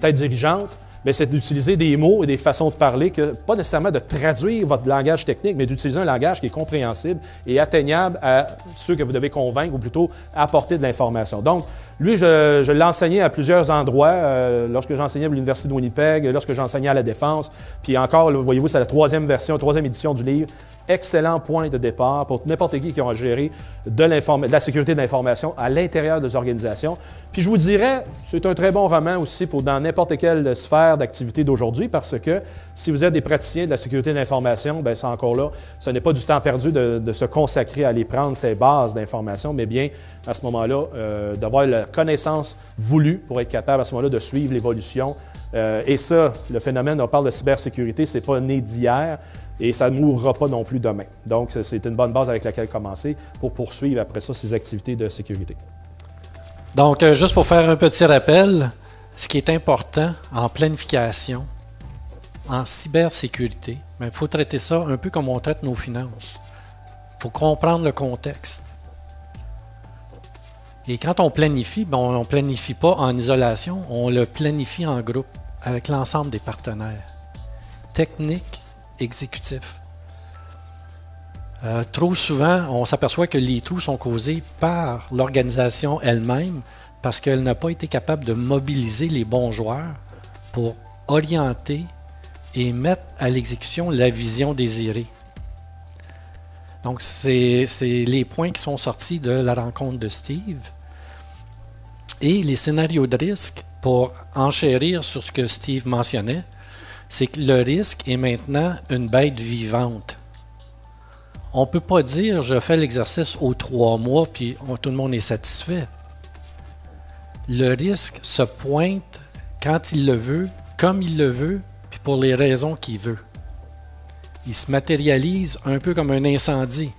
têtes dirigeantes, c'est d'utiliser des mots et des façons de parler, pas nécessairement de traduire votre langage technique, mais d'utiliser un langage qui est compréhensible et atteignable à ceux que vous devez convaincre, ou plutôt apporter de l'information. Donc, lui, je l'ai enseigné à plusieurs endroits, lorsque j'enseignais à l'Université de Winnipeg, lorsque j'enseignais à la Défense, puis encore, là, voyez-vous, c'est la 3e édition du livre. Excellent point de départ pour n'importe qui ont géré de la sécurité de l'information à l'intérieur des organisations. Puis je vous dirais, c'est un très bon roman aussi pour dans n'importe quelle sphère d'activité d'aujourd'hui, parce que si vous êtes des praticiens de la sécurité de l'information, bien c'est encore là, ce n'est pas du temps perdu de se consacrer à aller prendre ces bases d'information, mais bien à ce moment-là, d'avoir la connaissance voulue pour être capable à ce moment-là de suivre l'évolution. Et ça, le phénomène, on parle de cybersécurité, c'est pas né d'hier. Et ça ne mourra pas non plus demain. Donc, c'est une bonne base avec laquelle commencer pour poursuivre après ça ces activités de sécurité. Donc, juste pour faire un petit rappel, ce qui est important en planification, en cybersécurité, il faut traiter ça un peu comme on traite nos finances. Il faut comprendre le contexte. Et quand on planifie, on ne planifie pas en isolation, on le planifie en groupe avec l'ensemble des partenaires techniques, exécutif. Trop souvent, on s'aperçoit que les trous sont causés par l'organisation elle-même parce qu'elle n'a pas été capable de mobiliser les bons joueurs pour orienter et mettre à l'exécution la vision désirée. Donc, c'est les points qui sont sortis de la rencontre de Steve. Et les scénarios de risque, pour enchérir sur ce que Steve mentionnait, c'est que le risque est maintenant une bête vivante. On ne peut pas dire « je fais l'exercice aux 3 mois puis tout le monde est satisfait ». Le risque se pointe quand il le veut, comme il le veut, puis pour les raisons qu'il veut. Il se matérialise un peu comme un incendie.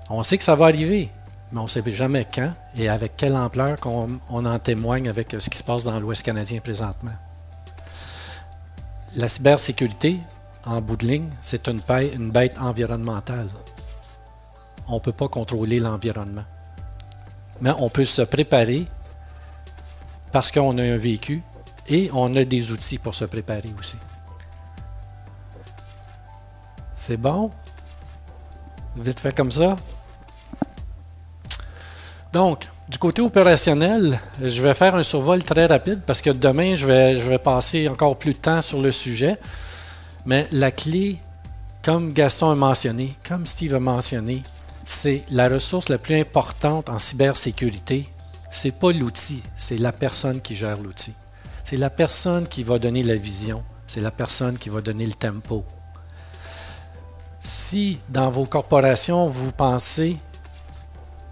On sait que ça va arriver, mais on ne sait jamais quand et avec quelle ampleur qu'on en témoigne avec ce qui se passe dans l'Ouest canadien présentement. La cybersécurité, en bout de ligne, c'est une bête environnementale. On ne peut pas contrôler l'environnement. Mais on peut se préparer parce qu'on a un vécu et on a des outils pour se préparer aussi. C'est bon? Vite fait comme ça. Donc, du côté opérationnel, je vais faire un survol très rapide parce que demain, je vais passer encore plus de temps sur le sujet. Mais la clé, comme Gaston a mentionné, comme Steve a mentionné, c'est la ressource la plus importante en cybersécurité. C'est pas l'outil, c'est la personne qui gère l'outil. C'est la personne qui va donner la vision. C'est la personne qui va donner le tempo. Si dans vos corporations, vous pensez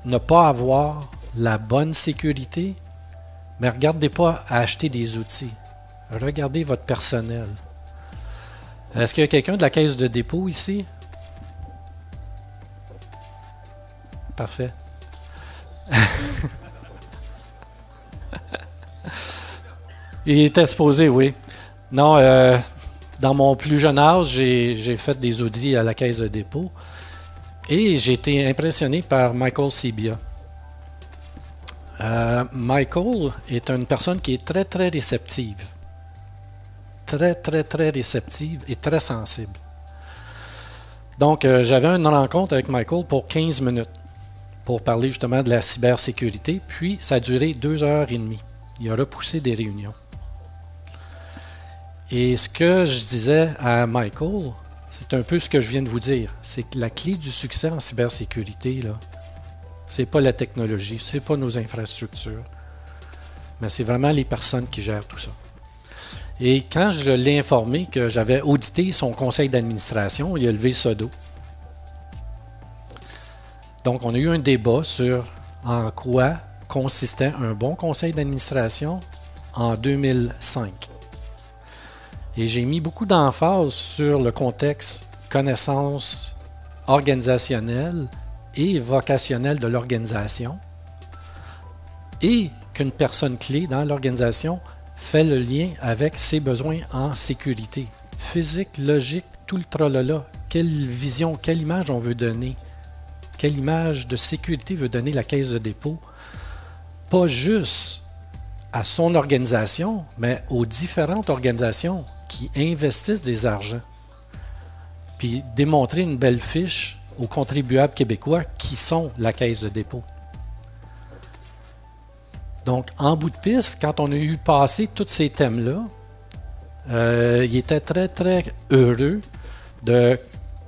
ne pas avoir la bonne sécurité, mais regardez pas à acheter des outils. Regardez votre personnel. Est-ce qu'il y a quelqu'un de la caisse de dépôt ici? parfait. Il était supposé, oui. Non, dans mon plus jeune âge, j'ai fait des audits à la Caisse de dépôt et j'ai été impressionné par Michael Sibia. Michael est une personne qui est très, très réceptive. Très, très, très réceptive et très sensible. Donc, j'avais une rencontre avec Michael pour 15 minutes pour parler justement de la cybersécurité, puis ça a duré 2h30. Il a repoussé des réunions. Et ce que je disais à Michael, c'est un peu ce que je viens de vous dire. C'est que la clé du succès en cybersécurité, là, c'est pas la technologie, c'est pas nos infrastructures, mais c'est vraiment les personnes qui gèrent tout ça. Et quand je l'ai informé que j'avais audité son conseil d'administration, il a levé ce dos. Donc, on a eu un débat sur en quoi consistait un bon conseil d'administration en 2005. Et j'ai mis beaucoup d'emphase sur le contexte connaissance organisationnelle et vocationnelle de l'organisation et qu'une personne clé dans l'organisation fait le lien avec ses besoins en sécurité. Physique, logique, tout le tralala. Quelle vision, quelle image on veut donner? Quelle image de sécurité veut donner la Caisse de dépôt? Pas juste à son organisation, mais aux différentes organisations qui investissent des argents. Puis démontrer une belle fiche aux contribuables québécois qui sont la Caisse de dépôt. Donc, en bout de piste, quand on a eu passé tous ces thèmes-là, il était très, très heureux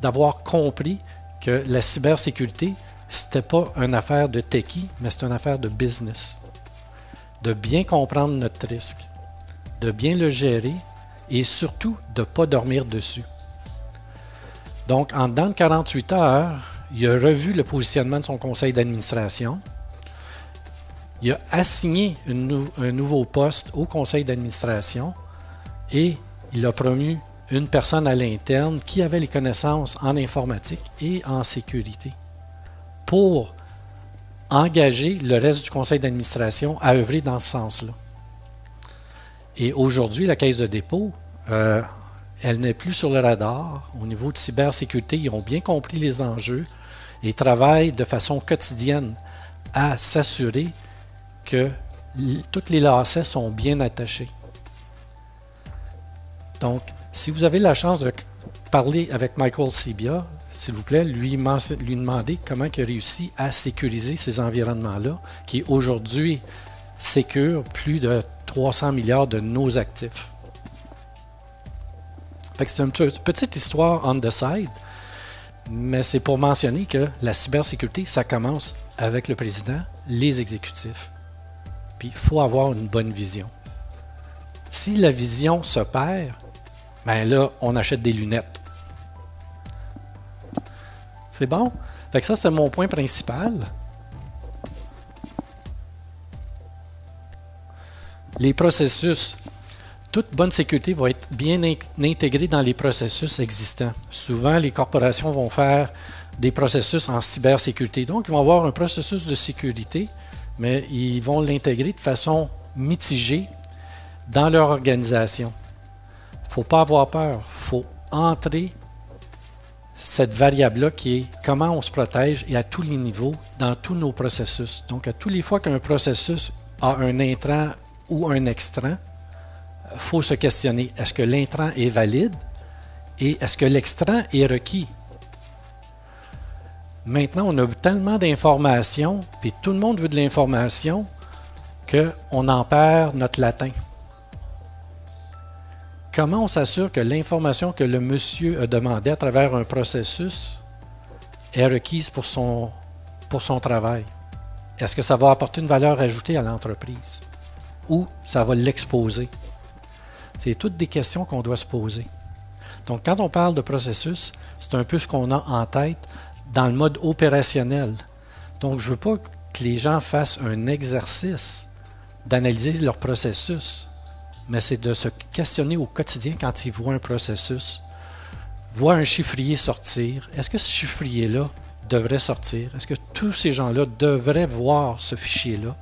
d'avoir compris que la cybersécurité, c'était pas une affaire de techie, mais c'est une affaire de business. De bien comprendre notre risque, de bien le gérer et surtout de ne pas dormir dessus. Donc, en dedans de 48 heures, il a revu le positionnement de son conseil d'administration. Il a assigné un nouveau poste au conseil d'administration et il a promu une personne à l'interne qui avait les connaissances en informatique et en sécurité pour engager le reste du conseil d'administration à œuvrer dans ce sens-là. Et aujourd'hui, la Caisse de dépôt, elle n'est plus sur le radar. Au niveau de cybersécurité, ils ont bien compris les enjeux et travaillent de façon quotidienne à s'assurer que tous les lacets sont bien attachés. Donc, si vous avez la chance de parler avec Michael Sibia, s'il vous plaît, lui demander comment il a réussi à sécuriser ces environnements-là, qui aujourd'hui sécurent plus de 300 milliards de nos actifs. C'est une petite histoire on the side, mais c'est pour mentionner que la cybersécurité, ça commence avec le président, les exécutifs. Puis il faut avoir une bonne vision. Si la vision se perd, ben là, on achète des lunettes. C'est bon? Fait que ça, c'est mon point principal. Les processus. Toute bonne sécurité va être bien intégrée dans les processus existants. Souvent, les corporations vont faire des processus en cybersécurité. Donc, ils vont avoir un processus de sécurité, mais ils vont l'intégrer de façon mitigée dans leur organisation. Il ne faut pas avoir peur. Il faut entrer cette variable-là qui est comment on se protège et à tous les niveaux dans tous nos processus. Donc, à tous les fois qu'un processus a un intrant ou un extrant, il faut se questionner, est-ce que l'intrant est valide et est-ce que l'extrant est requis? Maintenant, on a tellement d'informations, puis tout le monde veut de l'information, qu'on en perd notre latin. Comment on s'assure que l'information que le monsieur a demandée à travers un processus est requise pour son travail? Est-ce que ça va apporter une valeur ajoutée à l'entreprise? Ou ça va l'exposer? C'est toutes des questions qu'on doit se poser. Donc, quand on parle de processus, c'est un peu ce qu'on a en tête dans le mode opérationnel. Donc, je ne veux pas que les gens fassent un exercice d'analyser leur processus, mais c'est de se questionner au quotidien quand ils voient un processus, voient un chiffrier sortir. Est-ce que ce chiffrier-là devrait sortir? Est-ce que tous ces gens-là devraient voir ce fichier-là?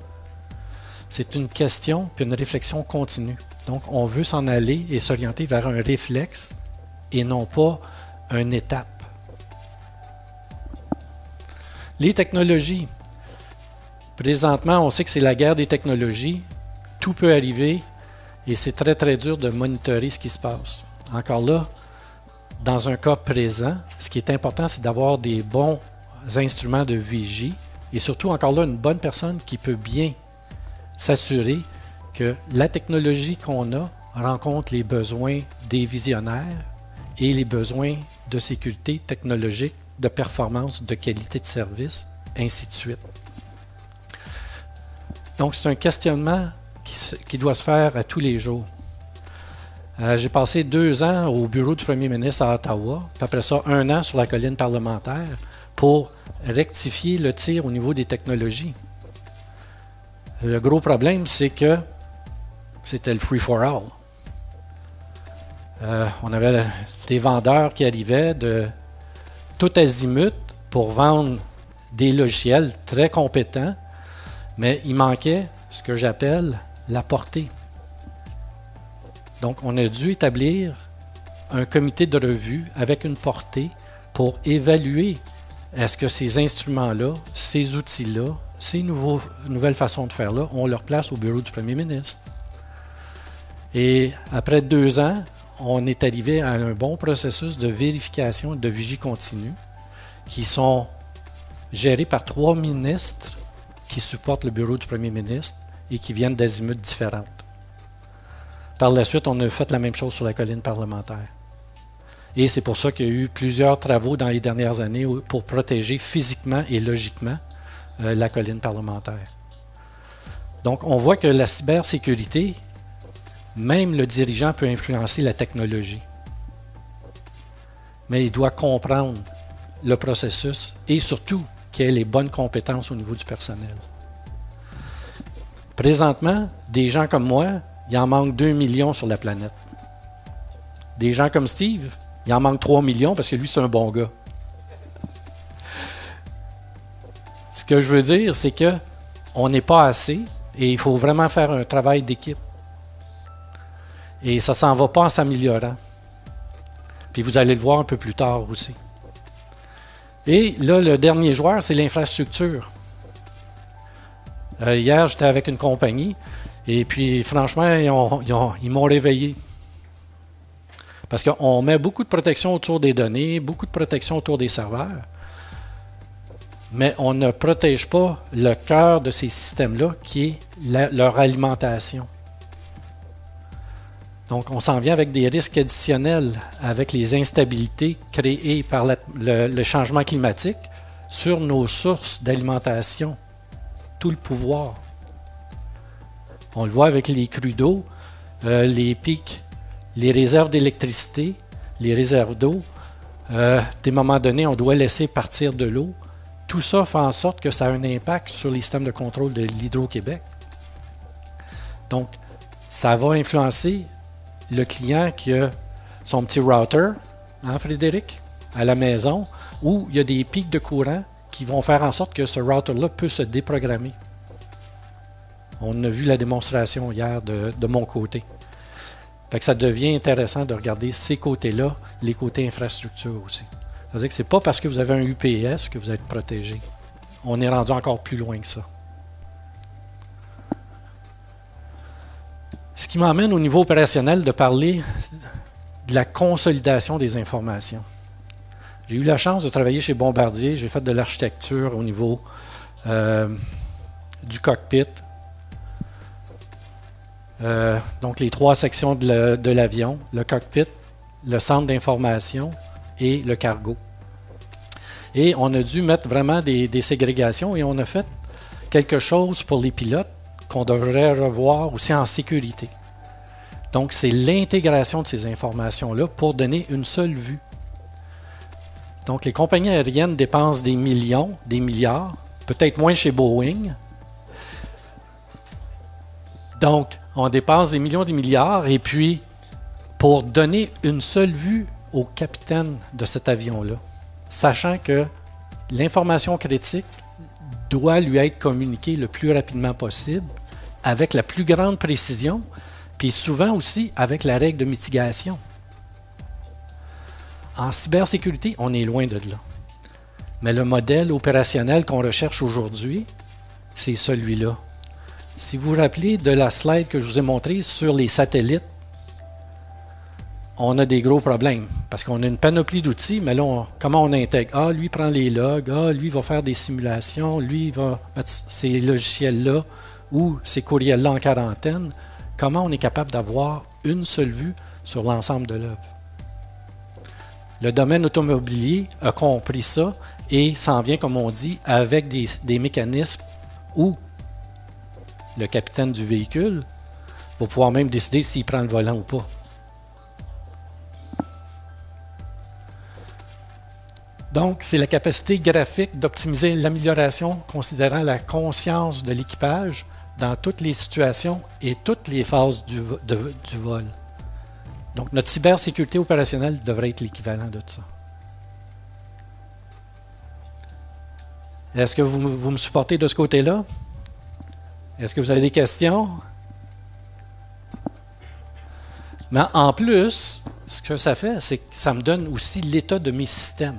C'est une question puis une réflexion continue. Donc, on veut s'en aller et s'orienter vers un réflexe et non pas une étape. Les technologies. Présentement, on sait que c'est la guerre des technologies. Tout peut arriver et c'est très, très dur de monitorer ce qui se passe. Encore là, dans un cas présent, ce qui est important, c'est d'avoir des bons instruments de vigie et surtout, encore là, une bonne personne qui peut bien s'assurer que la technologie qu'on a rencontre les besoins des visionnaires et les besoins de sécurité technologique, de performance, de qualité de service, ainsi de suite. Donc, c'est un questionnement qui doit se faire à tous les jours. J'ai passé 2 ans au bureau du premier ministre à Ottawa, puis après ça, 1 an sur la colline parlementaire pour rectifier le tir au niveau des technologies. Le gros problème, c'est que c'était le free-for-all. On avait des vendeurs qui arrivaient de tout azimut pour vendre des logiciels très compétents, mais il manquait ce que j'appelle la portée. Donc, on a dû établir un comité de revue avec une portée pour évaluer est-ce que ces instruments-là, ces outils-là, ces nouvelles façons de faire-là ont leur place au bureau du premier ministre. Et après 2 ans, on est arrivé à un bon processus de vérification et de vigie continue qui sont gérés par 3 ministres qui supportent le bureau du premier ministre et qui viennent d'azimuts différentes. Par la suite, on a fait la même chose sur la colline parlementaire. Et c'est pour ça qu'il y a eu plusieurs travaux dans les dernières années pour protéger physiquement et logiquement la colline parlementaire. Donc, on voit que la cybersécurité, même le dirigeant peut influencer la technologie. Mais il doit comprendre le processus et surtout qu'il ait les bonnes compétences au niveau du personnel. Présentement, des gens comme moi, il en manque 2 millions sur la planète. Des gens comme Steve, il en manque 3 millions parce que lui, c'est un bon gars. Ce que je veux dire, c'est qu'on n'est pas assez et il faut vraiment faire un travail d'équipe. Et ça ne s'en va pas en s'améliorant. Puis vous allez le voir un peu plus tard aussi. Et là, le dernier joueur, c'est l'infrastructure. Hier, j'étais avec une compagnie et puis franchement, ils m'ont réveillé. Parce qu'on met beaucoup de protection autour des données, beaucoup de protection autour des serveurs, mais on ne protège pas le cœur de ces systèmes-là, qui est leur alimentation. Donc, on s'en vient avec des risques additionnels, avec les instabilités créées par le changement climatique sur nos sources d'alimentation, tout le pouvoir. On le voit avec les crues d'eau, les pics, les réserves d'électricité, les réserves d'eau. Des moments donnés, on doit laisser partir de l'eau. Tout ça fait en sorte que ça a un impact sur les systèmes de contrôle de l'Hydro-Québec. Donc, ça va influencer le client qui a son petit router, hein, Frédéric, à la maison, où il y a des pics de courant qui vont faire en sorte que ce router-là peut se déprogrammer. On a vu la démonstration hier de mon côté. Fait que ça devient intéressant de regarder ces côtés-là, les côtés infrastructure aussi. C'est-à-dire que ce n'est pas parce que vous avez un UPS que vous êtes protégé. On est rendu encore plus loin que ça. Ce qui m'emmène au niveau opérationnel de parler de la consolidation des informations. J'ai eu la chance de travailler chez Bombardier. J'ai fait de l'architecture au niveau du cockpit. Donc les 3 sections de l'avion, le cockpit, le centre d'information et le cargo. Et on a dû mettre vraiment des ségrégations et on a fait quelque chose pour les pilotes qu'on devrait revoir aussi en sécurité. Donc c'est l'intégration de ces informations-là pour donner une seule vue. Donc les compagnies aériennes dépensent des millions, des milliards, peut-être moins chez Boeing. Donc, on dépense des millions, des milliards, et puis, pour donner une seule vue au capitaine de cet avion-là, sachant que l'information critique doit lui être communiquée le plus rapidement possible, avec la plus grande précision, puis souvent aussi avec la règle de mitigation. En cybersécurité, on est loin de là. Mais le modèle opérationnel qu'on recherche aujourd'hui, c'est celui-là. Si vous vous rappelez de la slide que je vous ai montrée sur les satellites, on a des gros problèmes parce qu'on a une panoplie d'outils, mais là, comment on intègre? Ah, lui prend les logs, ah, lui va faire des simulations, lui va mettre ces logiciels-là ou ces courriels-là en quarantaine. Comment on est capable d'avoir une seule vue sur l'ensemble de l'œuvre? Le domaine automobilier a compris ça et s'en vient, comme on dit, avec des mécanismes où le capitaine du véhicule va pouvoir même décider s'il prend le volant ou pas. Donc, c'est la capacité graphique d'optimiser l'amélioration considérant la conscience de l'équipage dans toutes les situations et toutes les phases du vol. Donc, notre cybersécurité opérationnelle devrait être l'équivalent de ça. Est-ce que vous me supportez de ce côté-là? Est-ce que vous avez des questions? Mais en plus, ce que ça fait, c'est que ça me donne aussi l'état de mes systèmes.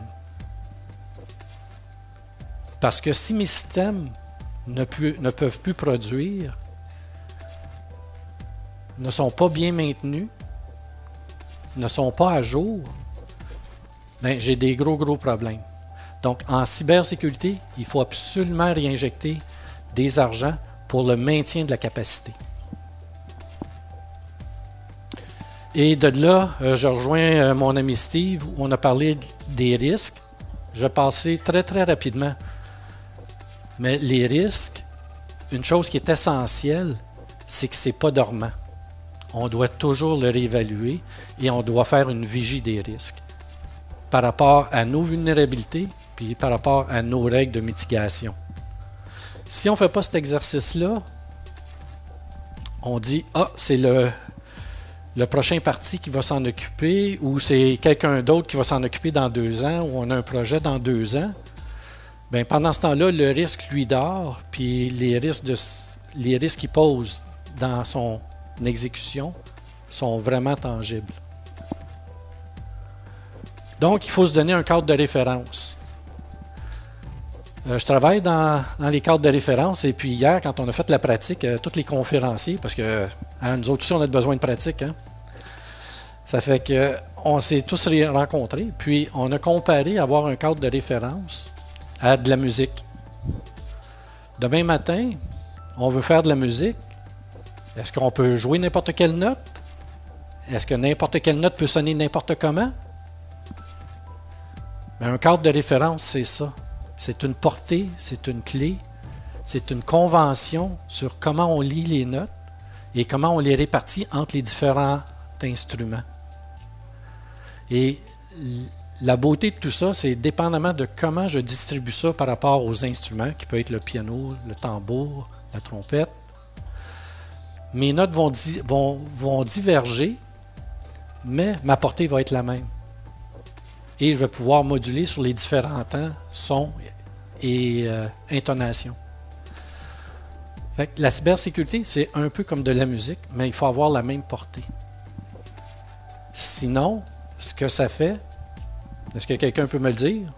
Parce que si mes systèmes ne peuvent plus produire, ne sont pas bien maintenus, ne sont pas à jour, ben, j'ai des gros problèmes. Donc, en cybersécurité, il faut absolument réinjecter des argents pour le maintien de la capacité. Et de là, je rejoins mon ami Steve, où on a parlé des risques. Je vais passer très rapidement. Mais les risques, une chose qui est essentielle, c'est que ce n'est pas dormant. On doit toujours le réévaluer et on doit faire une vigie des risques par rapport à nos vulnérabilités puis par rapport à nos règles de mitigation. Si on ne fait pas cet exercice-là, on dit « Ah, c'est le prochain parti qui va s'en occuper ou c'est quelqu'un d'autre qui va s'en occuper dans 2 ans ou on a un projet dans 2 ans. » Bien, pendant ce temps-là, le risque, lui, dort, puis les risques qu'il pose dans son exécution sont vraiment tangibles. Donc, il faut se donner un cadre de référence. Je travaille dans les cadres de référence et puis hier, quand on a fait la pratique, tous les conférenciers, parce que nous autres aussi, on a besoin de pratique, hein, ça fait qu'on s'est tous rencontrés, puis on a comparé avoir un cadre de référence à de la musique. Demain matin, on veut faire de la musique. Est-ce qu'on peut jouer n'importe quelle note? Est-ce que n'importe quelle note peut sonner n'importe comment? Mais un cadre de référence, c'est ça. C'est une portée, c'est une clé, c'est une convention sur comment on lit les notes et comment on les répartit entre les différents instruments. Et la beauté de tout ça, c'est dépendamment de comment je distribue ça par rapport aux instruments, qui peut être le piano, le tambour, la trompette. Mes notes vont diverger, mais ma portée va être la même. Et je vais pouvoir moduler sur les différents temps, sons et intonations. Fait que la cybersécurité, c'est un peu comme de la musique, mais il faut avoir la même portée. Sinon, ce que ça fait, est-ce que quelqu'un peut me le dire?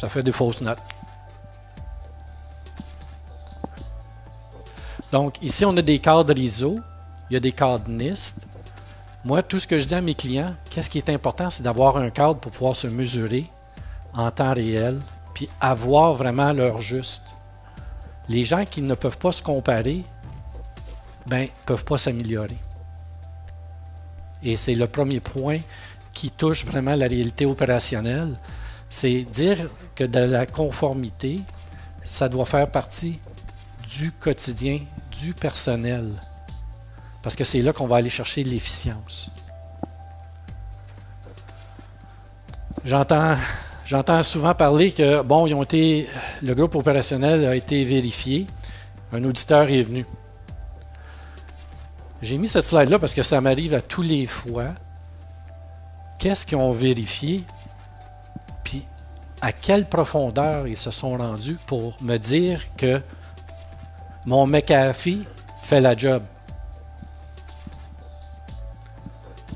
Ça fait des fausses notes. Donc, ici, on a des cadres ISO, il y a des cadres NIST. Moi, tout ce que je dis à mes clients, qu'est-ce qui est important, c'est d'avoir un cadre pour pouvoir se mesurer en temps réel, puis avoir vraiment l'heure juste. Les gens qui ne peuvent pas se comparer, ben, ne peuvent pas s'améliorer. Et c'est le premier point qui touche vraiment la réalité opérationnelle, c'est dire que de la conformité, ça doit faire partie du quotidien, du personnel. Parce que c'est là qu'on va aller chercher l'efficience. J'entends souvent parler que, bon, le groupe opérationnel a été vérifié, un auditeur est venu. J'ai mis cette slide-là parce que ça m'arrive à tous les fois. Qu'est-ce qu'ils ont vérifié? Puis à quelle profondeur ils se sont rendus pour me dire que mon McAfee fait la job.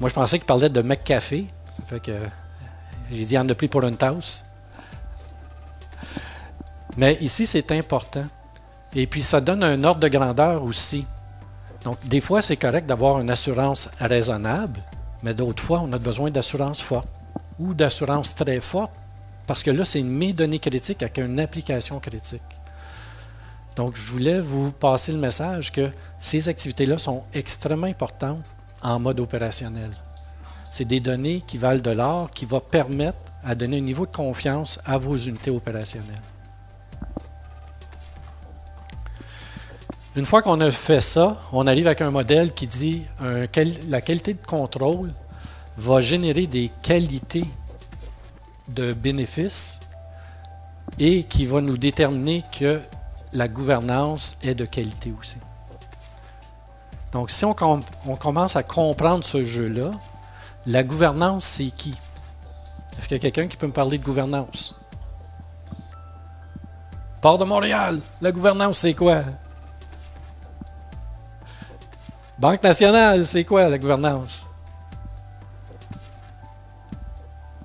Moi, je pensais qu'il parlait de McCafé. Fait que j'ai dit, il en a pris pour une tasse. Mais ici, c'est important. Et puis, ça donne un ordre de grandeur aussi. Donc, des fois, c'est correct d'avoir une assurance raisonnable, mais d'autres fois, on a besoin d'assurance forte ou d'assurance très forte, parce que là, c'est mes données critiques avec une application critique. Donc, je voulais vous passer le message que ces activités-là sont extrêmement importantes en mode opérationnel. C'est des données qui valent de l'or, qui vont permettre à donner un niveau de confiance à vos unités opérationnelles. Une fois qu'on a fait ça, on arrive avec un modèle qui dit la qualité de contrôle va générer des qualités de bénéfices et qui va nous déterminer que la gouvernance est de qualité aussi. Donc, si on commence à comprendre ce jeu-là, la gouvernance, c'est qui? Est-ce qu'il y a quelqu'un qui peut me parler de gouvernance? Port de Montréal, la gouvernance, c'est quoi? Banque nationale, c'est quoi la gouvernance?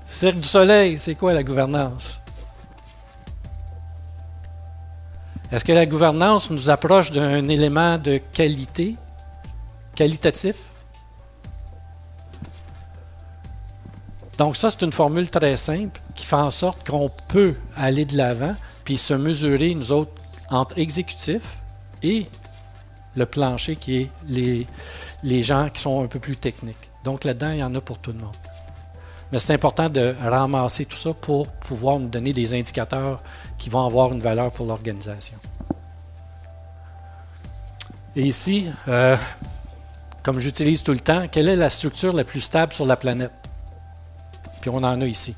Cirque du Soleil, c'est quoi la gouvernance? Est-ce que la gouvernance nous approche d'un élément de qualité, qualitatif? Donc ça, c'est une formule très simple qui fait en sorte qu'on peut aller de l'avant puis se mesurer, nous autres, entre exécutifs et le plancher qui est les gens qui sont un peu plus techniques. Donc là-dedans, il y en a pour tout le monde. Mais c'est important de ramasser tout ça pour pouvoir nous donner des indicateurs qui vont avoir une valeur pour l'organisation. Et ici, comme j'utilise tout le temps, quelle est la structure la plus stable sur la planète? Puis on en a ici.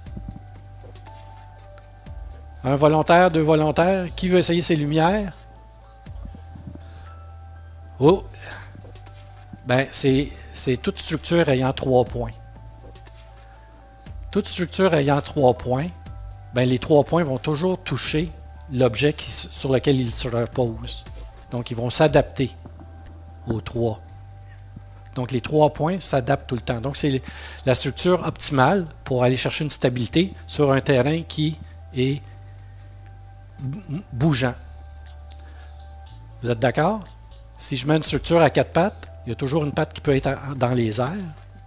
Un volontaire, deux volontaires. Qui veut essayer ses lumières? Oh! Ben, c'est toute structure ayant 3 points. Toute structure ayant 3 points, ben, les 3 points vont toujours toucher l'objet sur lequel ils se reposent. Donc, ils vont s'adapter aux 3. Donc, les 3 points s'adaptent tout le temps. Donc, c'est la structure optimale pour aller chercher une stabilité sur un terrain qui est bougeant. Vous êtes d'accord? Si je mets une structure à 4 pattes, il y a toujours une patte qui peut être dans les airs,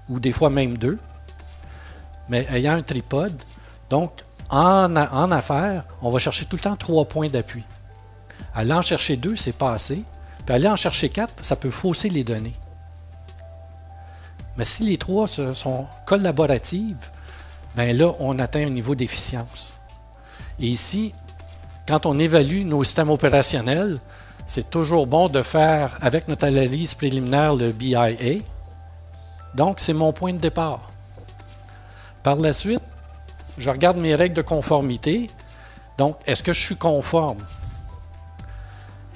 ou des fois même 2. Mais ayant un tripode, donc en affaires, on va chercher tout le temps 3 points d'appui. Aller en chercher 2, c'est pas assez. Puis aller en chercher 4, ça peut fausser les données. Mais si les 3 sont collaboratives, bien là, on atteint un niveau d'efficience. Et ici, quand on évalue nos systèmes opérationnels, c'est toujours bon de faire, avec notre analyse préliminaire, le BIA. Donc, c'est mon point de départ. Par la suite, je regarde mes règles de conformité. Donc, est-ce que je suis conforme?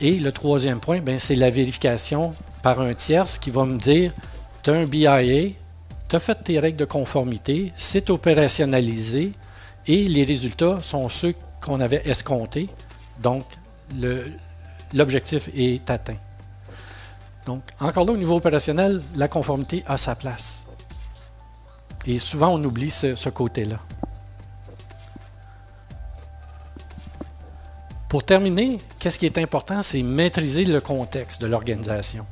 Et le troisième point, c'est la vérification par un tierce qui va me dire, tu as un BIA, tu as fait tes règles de conformité, c'est opérationnalisé et les résultats sont ceux qu'on avait escomptés. Donc, l'objectif est atteint. Donc, encore là, au niveau opérationnel, la conformité a sa place. Et souvent, on oublie ce côté-là. Pour terminer, qu'est-ce qui est important, c'est maîtriser le contexte de l'organisation.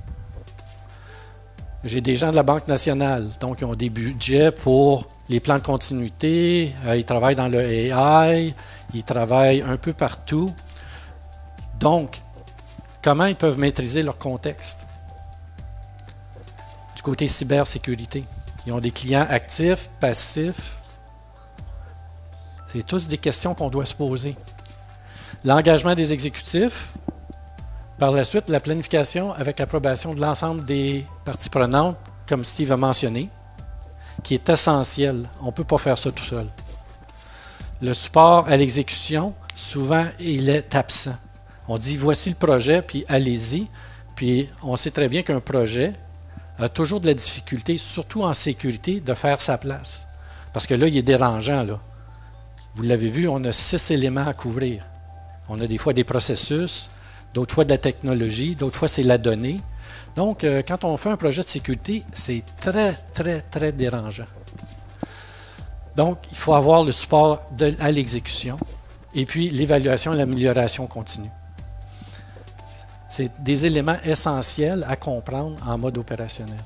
J'ai des gens de la Banque nationale, donc ils ont des budgets pour les plans de continuité, ils travaillent dans le AI, ils travaillent un peu partout. Donc, comment ils peuvent maîtriser leur contexte? Du côté cybersécurité, ils ont des clients actifs, passifs. C'est tous des questions qu'on doit se poser. L'engagement des exécutifs. Par la suite, la planification avec approbation de l'ensemble des parties prenantes, comme Steve a mentionné, qui est essentiel. On ne peut pas faire ça tout seul. Le support à l'exécution, souvent, il est absent. On dit, voici le projet, puis allez-y. Puis on sait très bien qu'un projet a toujours de la difficulté, surtout en sécurité, de faire sa place. Parce que là, il est dérangeant, là. Vous l'avez vu, on a 6 éléments à couvrir. On a des fois des processus, d'autres fois de la technologie, d'autres fois c'est la donnée. Donc, quand on fait un projet de sécurité, c'est très, très, très dérangeant. Donc, il faut avoir le support à l'exécution et puis l'évaluation et l'amélioration continue. C'est des éléments essentiels à comprendre en mode opérationnel.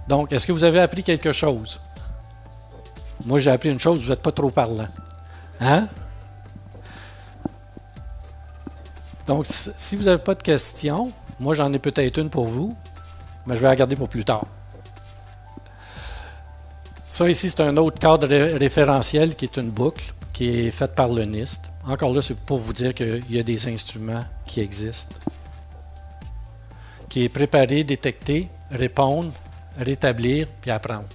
Donc, est-ce que vous avez appris quelque chose? Moi, j'ai appris une chose, vous n'êtes pas trop parlant. Hein? Donc, si vous n'avez pas de questions, moi, j'en ai peut-être une pour vous, mais je vais la garder pour plus tard. Ça, ici, c'est un autre cadre référentiel qui est une boucle, qui est faite par le NIST. Encore là, c'est pour vous dire qu'il y a des instruments qui existent, qui est préparer, détecter, répondre, rétablir, puis apprendre.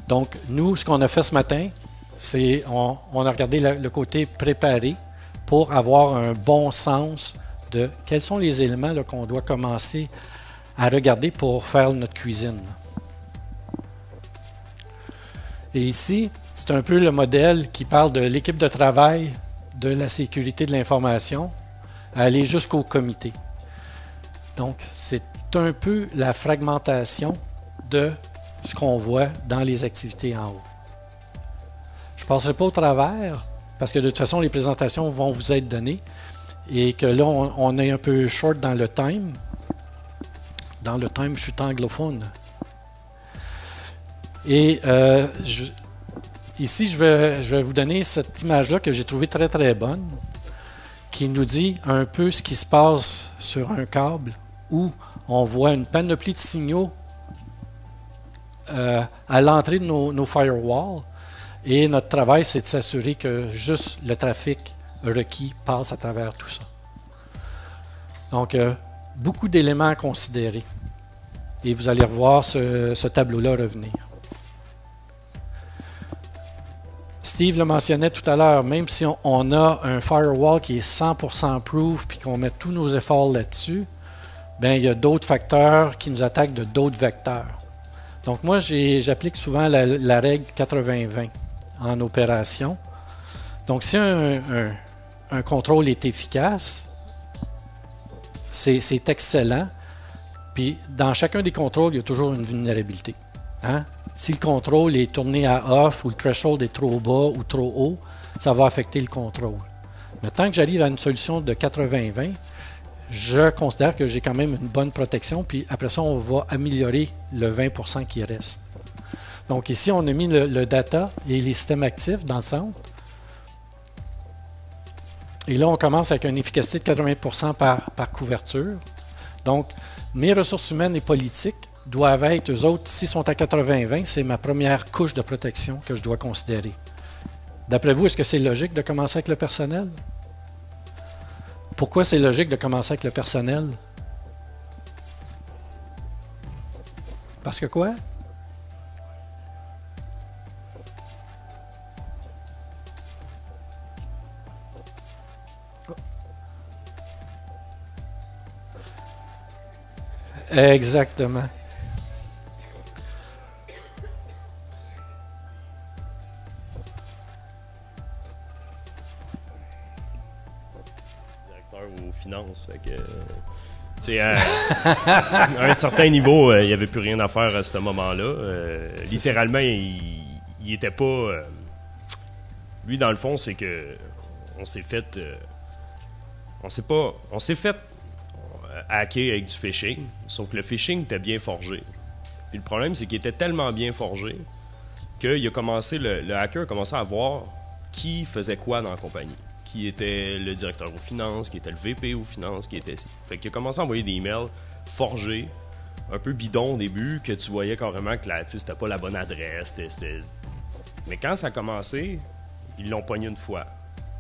Donc, nous, ce qu'on a fait ce matin, c'est on a regardé le côté préparé pour avoir un bon sens de quels sont les éléments qu'on doit commencer à regarder pour faire notre cuisine. Et ici, c'est un peu le modèle qui parle de l'équipe de travail de la sécurité de l'information à aller jusqu'au comité. Donc, c'est un peu la fragmentation de ce qu'on voit dans les activités en haut. Je ne passerai pas au travers, parce que de toute façon, les présentations vont vous être données, et que là, on est un peu short dans le time. Dans le time, je suis anglophone. Et ici, je vais vous donner cette image-là que j'ai trouvée très, très bonne, qui nous dit un peu ce qui se passe sur un câble, où on voit une panoplie de signaux à l'entrée de nos firewalls. Et notre travail, c'est de s'assurer que juste le trafic requis passe à travers tout ça. Donc, beaucoup d'éléments à considérer. Et vous allez revoir ce tableau-là revenir. Steve le mentionnait tout à l'heure, même si on a un firewall qui est 100% proof puis qu'on met tous nos efforts là-dessus, ben, il y a d'autres facteurs qui nous attaquent de d'autres vecteurs. Donc, moi, j'applique souvent la règle 80-20 en opération. Donc, si un contrôle est efficace, c'est excellent. Puis, dans chacun des contrôles, il y a toujours une vulnérabilité. Hein? Si le contrôle est tourné à off ou le threshold est trop bas ou trop haut, ça va affecter le contrôle. Mais tant que j'arrive à une solution de 80-20, je considère que j'ai quand même une bonne protection. Puis, après ça, on va améliorer le 20% qui reste. Donc ici, on a mis le data et les systèmes actifs dans le centre. Et là, on commence avec une efficacité de 80% par couverture. Donc, mes ressources humaines et politiques doivent être, eux autres, s'ils sont à 80-20, c'est ma première couche de protection que je dois considérer. D'après vous, est-ce que c'est logique de commencer avec le personnel? Pourquoi c'est logique de commencer avec le personnel? Parce que quoi? Exactement. Directeur aux finances, fait que... à un certain niveau, il n'y avait plus rien à faire à ce moment-là. Littéralement, il était pas... lui, dans le fond, c'est que on s'est fait hacker avec du phishing, sauf que le phishing était bien forgé. Puis le problème, c'est qu'il était tellement bien forgé que le hacker a commencé à voir qui faisait quoi dans la compagnie. Qui était le directeur aux finances, qui était le VP aux finances, qui était ici. Fait qu'il a commencé à envoyer des emails forgés, un peu bidons au début, que tu voyais carrément que c'était pas la bonne adresse. Mais quand ça a commencé, ils l'ont pogné une fois.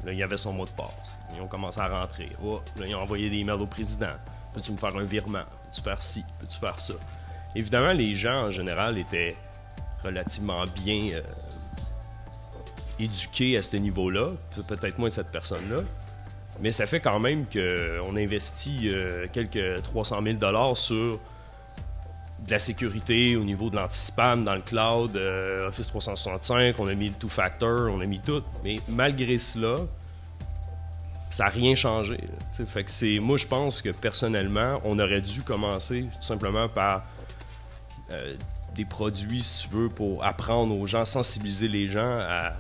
Là, il y avait son mot de passe. Ils ont commencé à rentrer. Oh, là, ils ont envoyé des emails au président. Peux-tu me faire un virement? Peux-tu faire ci? Peux-tu faire ça? Évidemment, les gens, en général, étaient relativement bien éduqués à ce niveau-là. Peut-être moins cette personne-là. Mais ça fait quand même qu'on investit quelques 300 000 $ sur de la sécurité, au niveau de l'anti-spam dans le cloud, Office 365, on a mis le two-factor, on a mis tout. Mais malgré cela, ça n'a rien changé. Fait que moi, je pense que personnellement, on aurait dû commencer tout simplement par des produits, si tu veux, pour apprendre aux gens, sensibiliser les gens à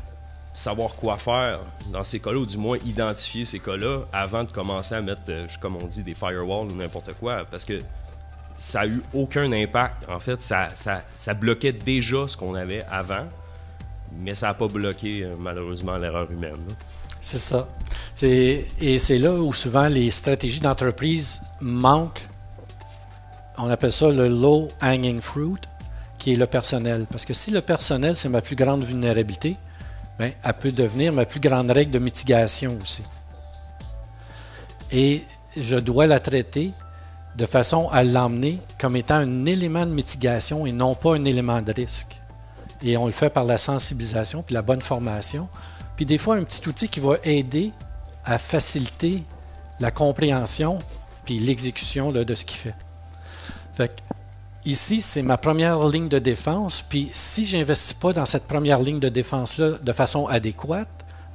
savoir quoi faire dans ces cas-là, ou du moins identifier ces cas-là avant de commencer à mettre, comme on dit, des firewalls ou n'importe quoi. Parce que ça n'a eu aucun impact. En fait, ça bloquait déjà ce qu'on avait avant, mais ça n'a pas bloqué, malheureusement, l'erreur humaine. Là. C'est ça. Et c'est là où souvent les stratégies d'entreprise manquent. On appelle ça le low hanging fruit, qui est le personnel. Parce que si le personnel, c'est ma plus grande vulnérabilité, bien, elle peut devenir ma plus grande règle de mitigation aussi. Et je dois la traiter de façon à l'emmener comme étant un élément de mitigation et non pas un élément de risque. Et on le fait par la sensibilisation puis la bonne formation. Puis des fois, un petit outil qui va aider à faciliter la compréhension puis l'exécution là, de ce qu'il fait. Fait que, ici, c'est ma première ligne de défense. Puis si je n'investis pas dans cette première ligne de défense-là de façon adéquate,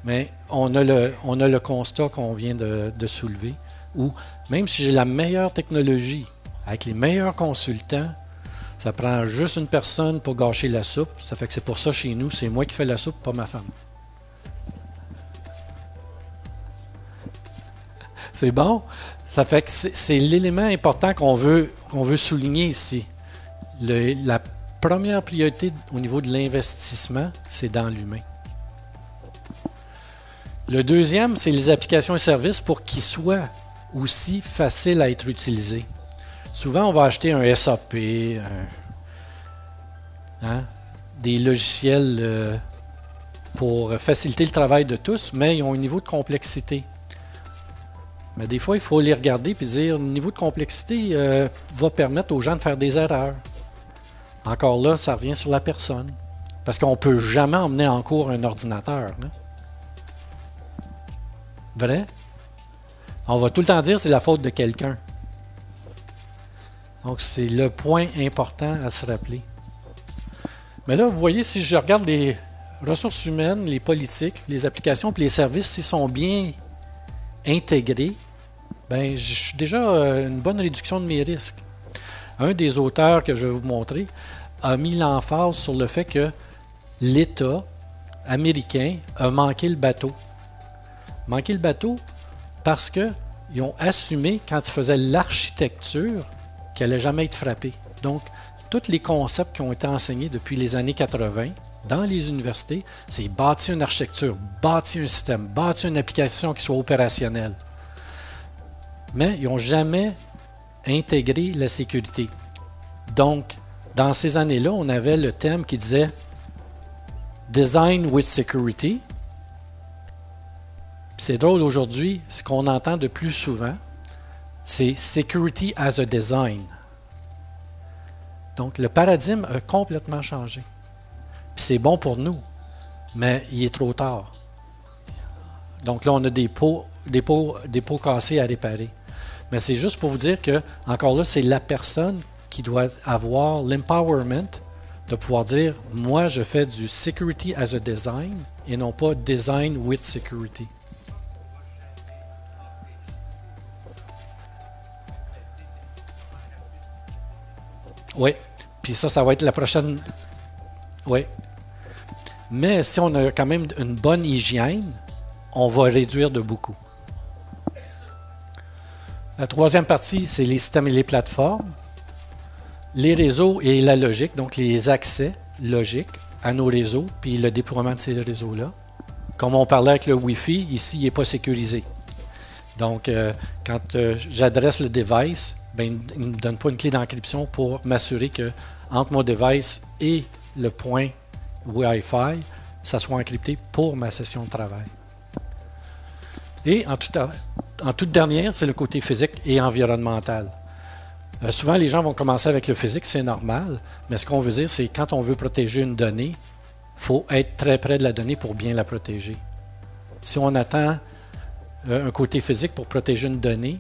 mais on a le constat qu'on vient de soulever, où même si j'ai la meilleure technologie, avec les meilleurs consultants, ça prend juste une personne pour gâcher la soupe. Ça fait que c'est pour ça chez nous, c'est moi qui fais la soupe, pas ma femme. C'est bon? Ça fait que c'est l'élément important qu'on veut souligner ici. La première priorité au niveau de l'investissement, c'est dans l'humain. Le deuxième, c'est les applications et services pour qu'ils soient aussi faciles à être utilisés. Souvent, on va acheter un SAP, des logiciels pour faciliter le travail de tous, mais ils ont un niveau de complexité. Mais des fois, il faut les regarder et dire le niveau de complexité va permettre aux gens de faire des erreurs. Encore là, ça revient sur la personne. Parce qu'on ne peut jamais emmener en cours un ordinateur. Hein? Vrai? On va tout le temps dire que c'est la faute de quelqu'un. Donc, c'est le point important à se rappeler. Mais là, vous voyez, si je regarde les ressources humaines, les politiques, les applications et les services, s'ils sont bien intégrés, ben, je suis déjà une bonne réduction de mes risques. Un des auteurs que je vais vous montrer a mis l'emphase sur le fait que l'État américain a manqué le bateau. Manqué le bateau parce qu'ils ont assumé, quand ils faisaient l'architecture, qu'elle n'allait jamais être frappée. Donc, tous les concepts qui ont été enseignés depuis les années 80 dans les universités, c'est bâtir une architecture, bâtir un système, bâtir une application qui soit opérationnelle. Mais ils n'ont jamais intégré la sécurité. Donc, dans ces années-là, on avait le thème qui disait Design with Security. C'est drôle aujourd'hui, ce qu'on entend de plus souvent, c'est Security as a Design. Donc, le paradigme a complètement changé. Puis c'est bon pour nous, mais il est trop tard. Donc là, on a des pots cassés à réparer. Mais c'est juste pour vous dire que, encore là, c'est la personne qui doit avoir l'empowerment de pouvoir dire, moi, je fais du security as a design et non pas design with security. Oui, puis ça va être la prochaine. Oui. Mais si on a quand même une bonne hygiène, on va réduire de beaucoup. La troisième partie, c'est les systèmes et les plateformes, les réseaux et la logique, donc les accès logiques à nos réseaux, puis le déploiement de ces réseaux-là. Comme on parlait avec le Wi-Fi, ici, il n'est pas sécurisé. Donc, quand j'adresse le device, ben, il ne me donne pas une clé d'encryption pour m'assurer que entre mon device et le point Wi-Fi, ça soit encrypté pour ma session de travail. Et en toute dernière, c'est le côté physique et environnemental. Souvent, les gens vont commencer avec le physique, c'est normal, mais ce qu'on veut dire, c'est quand on veut protéger une donnée, il faut être très près de la donnée pour bien la protéger. Si on attend un côté physique pour protéger une donnée,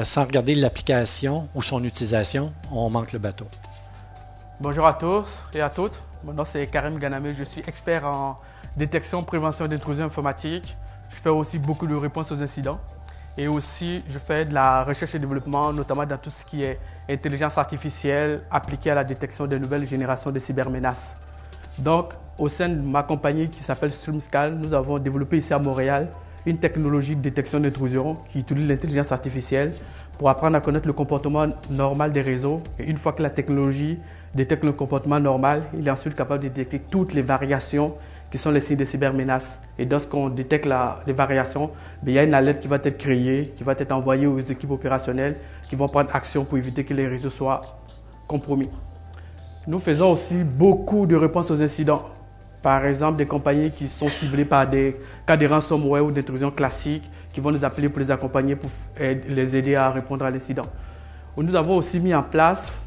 sans regarder l'application ou son utilisation, on manque le bateau. Bonjour à tous et à toutes. Mon nom c'est Karim Ganame, je suis expert en détection, prévention d'intrusion informatique. Je fais aussi beaucoup de réponses aux incidents et aussi je fais de la recherche et développement, notamment dans tout ce qui est intelligence artificielle appliquée à la détection des nouvelles générations de cybermenaces. Donc, au sein de ma compagnie qui s'appelle StreamScan, nous avons développé ici à Montréal une technologie de détection d'intrusion qui utilise l'intelligence artificielle pour apprendre à connaître le comportement normal des réseaux. Et une fois que la technologie détecte le comportement normal, il est ensuite capable de détecter toutes les variations qui sont les signes de cybermenaces. Et lorsqu'on détecte les variations, il y a une alerte qui va être créée, qui va être envoyée aux équipes opérationnelles qui vont prendre action pour éviter que les réseaux soient compromis. Nous faisons aussi beaucoup de réponses aux incidents. Par exemple, des compagnies qui sont ciblées par des cas de ransomware ou d'intrusion classiques qui vont nous appeler pour les accompagner, pour les aider à répondre à l'incident. Nous avons aussi mis en place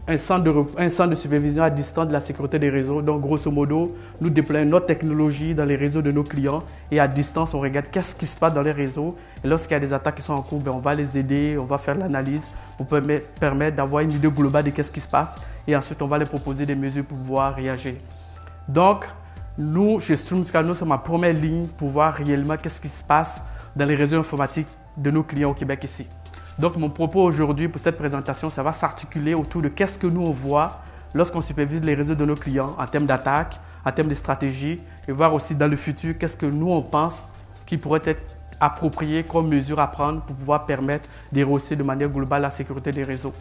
un centre de supervision à distance de la sécurité des réseaux. Donc, grosso modo, nous déployons notre technologie dans les réseaux de nos clients et à distance, on regarde qu'est-ce qui se passe dans les réseaux. Et lorsqu'il y a des attaques qui sont en cours, on va les aider, on va faire l'analyse pour permettre d'avoir une idée globale de qu'est-ce qui se passe. Et ensuite, on va les proposer des mesures pour pouvoir réagir. Donc, nous, chez StreamScan, nous sommes en première ligne pour voir réellement qu'est-ce qui se passe dans les réseaux informatiques de nos clients au Québec ici. Donc, mon propos aujourd'hui pour cette présentation, ça va s'articuler autour de qu'est-ce que nous on voit lorsqu'on supervise les réseaux de nos clients en termes d'attaque, en termes de stratégie, et voir aussi dans le futur qu'est-ce que nous on pense qui pourrait être approprié comme mesure à prendre pour pouvoir permettre de rehausser de manière globale la sécurité des réseaux.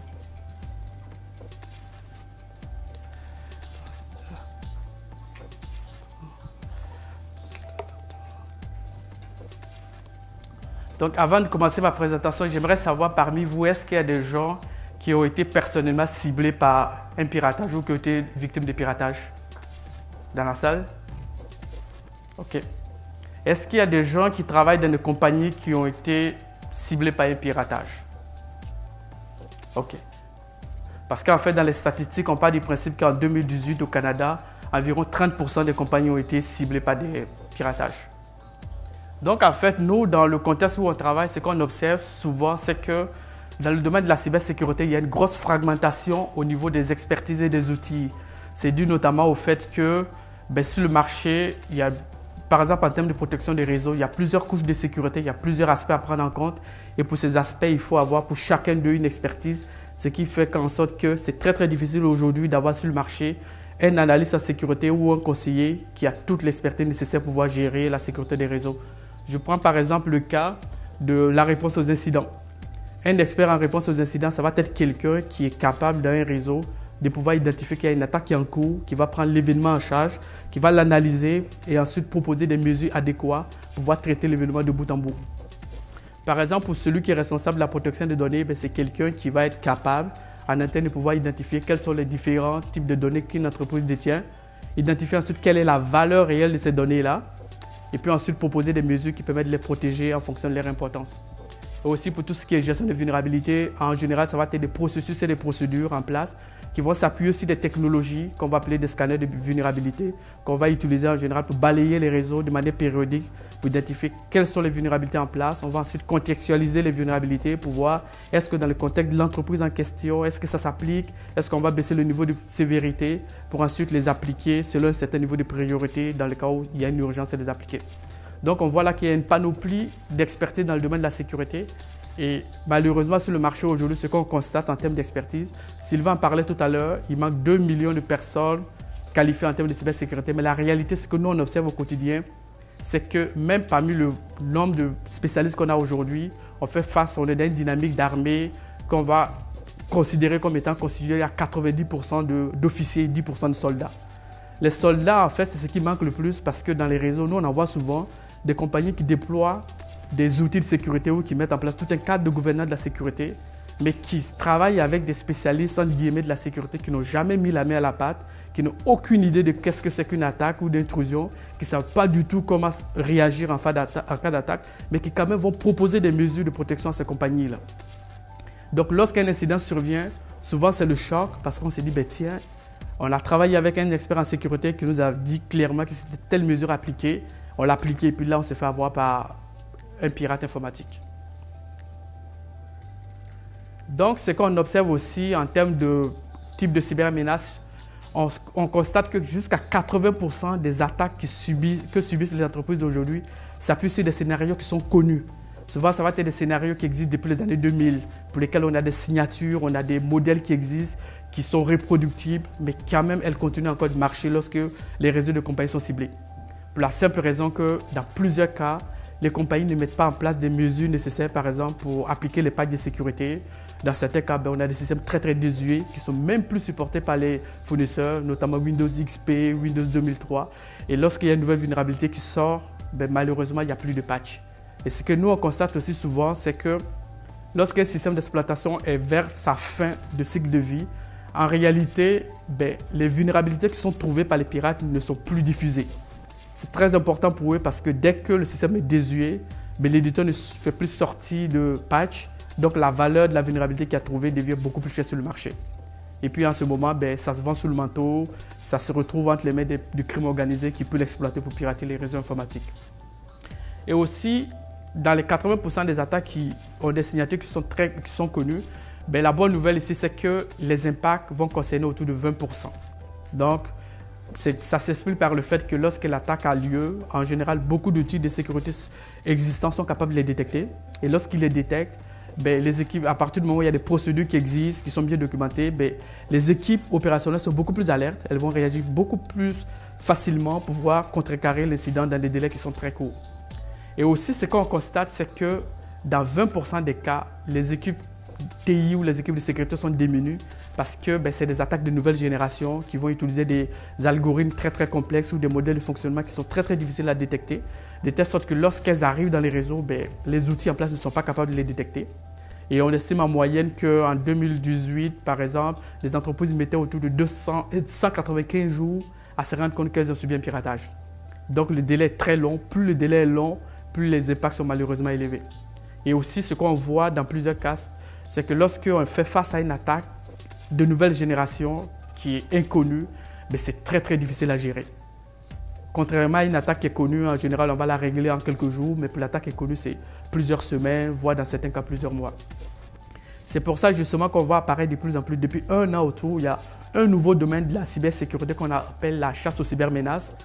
Donc, avant de commencer ma présentation, j'aimerais savoir parmi vous, est-ce qu'il y a des gens qui ont été personnellement ciblés par un piratage ou qui ont été victimes de piratage dans la salle? OK. Est-ce qu'il y a des gens qui travaillent dans des compagnies qui ont été ciblés par un piratage? OK. Parce qu'en fait, dans les statistiques, on parle du principe qu'en 2018, au Canada, environ 30% des compagnies ont été ciblées par des piratages. Donc, en fait, nous, dans le contexte où on travaille, ce qu'on observe souvent, c'est que dans le domaine de la cybersécurité, il y a une grosse fragmentation au niveau des expertises et des outils. C'est dû notamment au fait que sur le marché, il y a, par exemple, en termes de protection des réseaux, il y a plusieurs couches de sécurité, il y a plusieurs aspects à prendre en compte. Et pour ces aspects, il faut avoir pour chacun d'eux une expertise, ce qui fait qu'en sorte que c'est très, très difficile aujourd'hui d'avoir sur le marché un analyste en sécurité ou un conseiller qui a toute l'expertise nécessaire pour pouvoir gérer la sécurité des réseaux. Je prends par exemple le cas de la réponse aux incidents. Un expert en réponse aux incidents, ça va être quelqu'un qui est capable dans un réseau de pouvoir identifier qu'il y a une attaque qui est en cours, qui va prendre l'événement en charge, qui va l'analyser et ensuite proposer des mesures adéquates pour pouvoir traiter l'événement de bout en bout. Par exemple, pour celui qui est responsable de la protection des données, c'est quelqu'un qui va être capable en interne de pouvoir identifier quels sont les différents types de données qu'une entreprise détient, identifier ensuite quelle est la valeur réelle de ces données-là, et puis ensuite proposer des mesures qui permettent de les protéger en fonction de leur importance. Et aussi pour tout ce qui est gestion de vulnérabilité, en général, ça va être des processus et des procédures en place qui vont s'appuyer sur des technologies qu'on va appeler des scanners de vulnérabilité, qu'on va utiliser en général pour balayer les réseaux de manière périodique, pour identifier quelles sont les vulnérabilités en place. On va ensuite contextualiser les vulnérabilités pour voir est-ce que dans le contexte de l'entreprise en question, est-ce que ça s'applique, est-ce qu'on va baisser le niveau de sévérité pour ensuite les appliquer selon un certain niveau de priorité dans le cas où il y a une urgence de les appliquer. Donc on voit là qu'il y a une panoplie d'expertise dans le domaine de la sécurité. Et malheureusement, sur le marché aujourd'hui, ce qu'on constate en termes d'expertise, Sylvain en parlait tout à l'heure, il manque 2 millions de personnes qualifiées en termes de cybersécurité. Mais la réalité, ce que nous on observe au quotidien, c'est que même parmi le nombre de spécialistes qu'on a aujourd'hui, on est dans une dynamique d'armée qu'on va considérer comme étant constituée à 90% d'officiers et 10% de soldats. Les soldats, en fait, c'est ce qui manque le plus parce que dans les réseaux, nous on en voit souvent des compagnies qui déploient des outils de sécurité ou qui mettent en place tout un cadre de gouvernance de la sécurité, mais qui travaillent avec des spécialistes entre guillemets de la sécurité qui n'ont jamais mis la main à la pâte, qui n'ont aucune idée de qu'est-ce que c'est qu'une attaque ou d'intrusion, qui ne savent pas du tout comment réagir en cas d'attaque, mais qui quand même vont proposer des mesures de protection à ces compagnies-là. Donc lorsqu'un incident survient, souvent c'est le choc parce qu'on s'est dit, tiens, on a travaillé avec un expert en sécurité qui nous a dit clairement que c'était telle mesure appliquée, on l'a appliquée et puis là on s'est fait avoir par un pirate informatique. Donc, ce qu'on observe aussi en termes de type de cybermenace, on constate que jusqu'à 80% des attaques que subissent les entreprises aujourd'hui s'appuient sur des scénarios qui sont connus. Souvent, ça va être des scénarios qui existent depuis les années 2000, pour lesquels on a des signatures, on a des modèles qui existent, qui sont reproductibles, mais quand même, elles continuent encore de marcher lorsque les réseaux de compagnies sont ciblés. Pour la simple raison que, dans plusieurs cas, les compagnies ne mettent pas en place des mesures nécessaires, par exemple, pour appliquer les patchs de sécurité. Dans certains cas, on a des systèmes très désuets qui sont même plus supportés par les fournisseurs, notamment Windows XP, Windows 2003. Et lorsqu'il y a une nouvelle vulnérabilité qui sort, malheureusement, il n'y a plus de patch. Et ce que nous, on constate aussi souvent, c'est que lorsqu'un système d'exploitation est vers sa fin de cycle de vie, en réalité, les vulnérabilités qui sont trouvées par les pirates ne sont plus diffusées. C'est très important pour eux parce que dès que le système est désuet, l'éditeur ne fait plus sortir de patch. Donc la valeur de la vulnérabilité qu'il a trouvée devient beaucoup plus chère sur le marché. Et puis en ce moment, ça se vend sous le manteau, ça se retrouve entre les mains du crime organisé qui peut l'exploiter pour pirater les réseaux informatiques. Et aussi, dans les 80% des attaques qui ont des signatures qui sont connues, la bonne nouvelle ici, c'est que les impacts vont concerner autour de 20%. Donc, ça s'explique par le fait que lorsque l'attaque a lieu, en général, beaucoup d'outils de sécurité existants sont capables de les détecter. Et lorsqu'ils les détectent, les équipes, à partir du moment où il y a des procédures qui existent, qui sont bien documentées, les équipes opérationnelles sont beaucoup plus alertes. Elles vont réagir beaucoup plus facilement pour pouvoir contrecarrer l'incident dans des délais qui sont très courts. Et aussi, ce qu'on constate, c'est que dans 20% des cas, les équipes TI ou les équipes de sécurité sont diminuées parce que c'est des attaques de nouvelle génération qui vont utiliser des algorithmes très complexes ou des modèles de fonctionnement qui sont très difficiles à détecter, de telle sorte que lorsqu'elles arrivent dans les réseaux, les outils en place ne sont pas capables de les détecter. Et on estime en moyenne qu'en 2018, par exemple, les entreprises mettaient autour de 195 jours à se rendre compte qu'elles ont subi un piratage. Donc le délai est très long. Plus le délai est long, plus les impacts sont malheureusement élevés. Et aussi, ce qu'on voit dans plusieurs cas, c'est que lorsqu'on fait face à une attaque de nouvelle génération qui est inconnue, c'est très difficile à gérer. Contrairement à une attaque qui est connue, en général, on va la régler en quelques jours, mais pour l'attaque qui est connue, c'est plusieurs semaines, voire dans certains cas plusieurs mois. C'est pour ça justement qu'on voit apparaître de plus en plus, depuis un an autour, il y a un nouveau domaine de la cybersécurité qu'on appelle la chasse aux cybermenaces.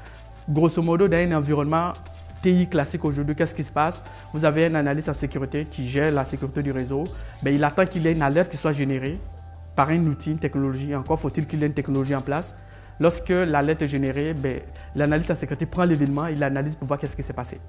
Grosso modo, dans un environnement TI classique aujourd'hui, qu'est-ce qui se passe? Vous avez un analyste en sécurité qui gère la sécurité du réseau. Il attend qu'il y ait une alerte qui soit générée par un outil, une technologie. Encore faut-il qu'il y ait une technologie en place. Lorsque l'alerte est générée, l'analyste en sécurité prend l'événement, il l'analyse pour voir qu'est-ce qui s'est passé.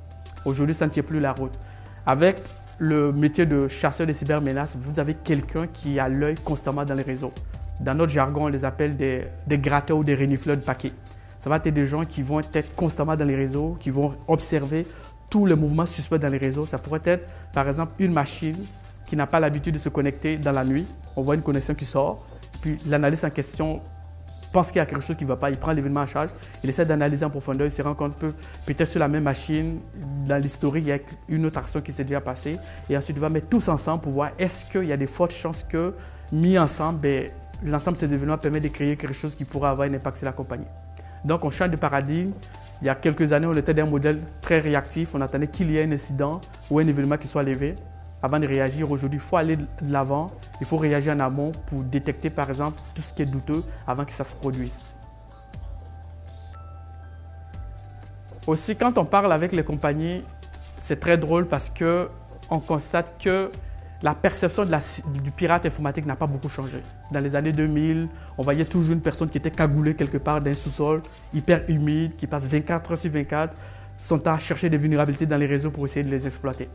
Aujourd'hui, ça ne tient plus la route. Avec le métier de chasseur de cybermenaces, vous avez quelqu'un qui a l'œil constamment dans les réseaux. Dans notre jargon, on les appelle des gratteurs ou des renifleurs de paquets. Ça va être des gens qui vont être constamment dans les réseaux, qui vont observer tous les mouvements suspects dans les réseaux. Ça pourrait être, par exemple, une machine qui n'a pas l'habitude de se connecter dans la nuit. On voit une connexion qui sort, puis l'analyste en question pense qu'il y a quelque chose qui ne va pas, il prend l'événement en charge, il essaie d'analyser en profondeur, il se rend compte que peut-être sur la même machine, dans l'historique, il y a une autre action qui s'est déjà passée, et ensuite il va mettre tous ensemble pour voir est-ce qu'il y a des fortes chances que, mis ensemble, l'ensemble de ces événements permet de créer quelque chose qui pourrait avoir un impact sur la compagnie. Donc on change de paradigme. Il y a quelques années, on était dans un modèle très réactif, on attendait qu'il y ait un incident ou un événement qui soit levé. Avant de réagir, aujourd'hui, il faut aller de l'avant, il faut réagir en amont pour détecter, par exemple, tout ce qui est douteux avant que ça se produise. Aussi, quand on parle avec les compagnies, c'est très drôle parce qu'on constate que la perception du pirate informatique n'a pas beaucoup changé. Dans les années 2000, on voyait toujours une personne qui était cagoulée quelque part dans un sous-sol, hyper humide, qui passe 24 heures sur 24, son temps à chercher des vulnérabilités dans les réseaux pour essayer de les exploiter.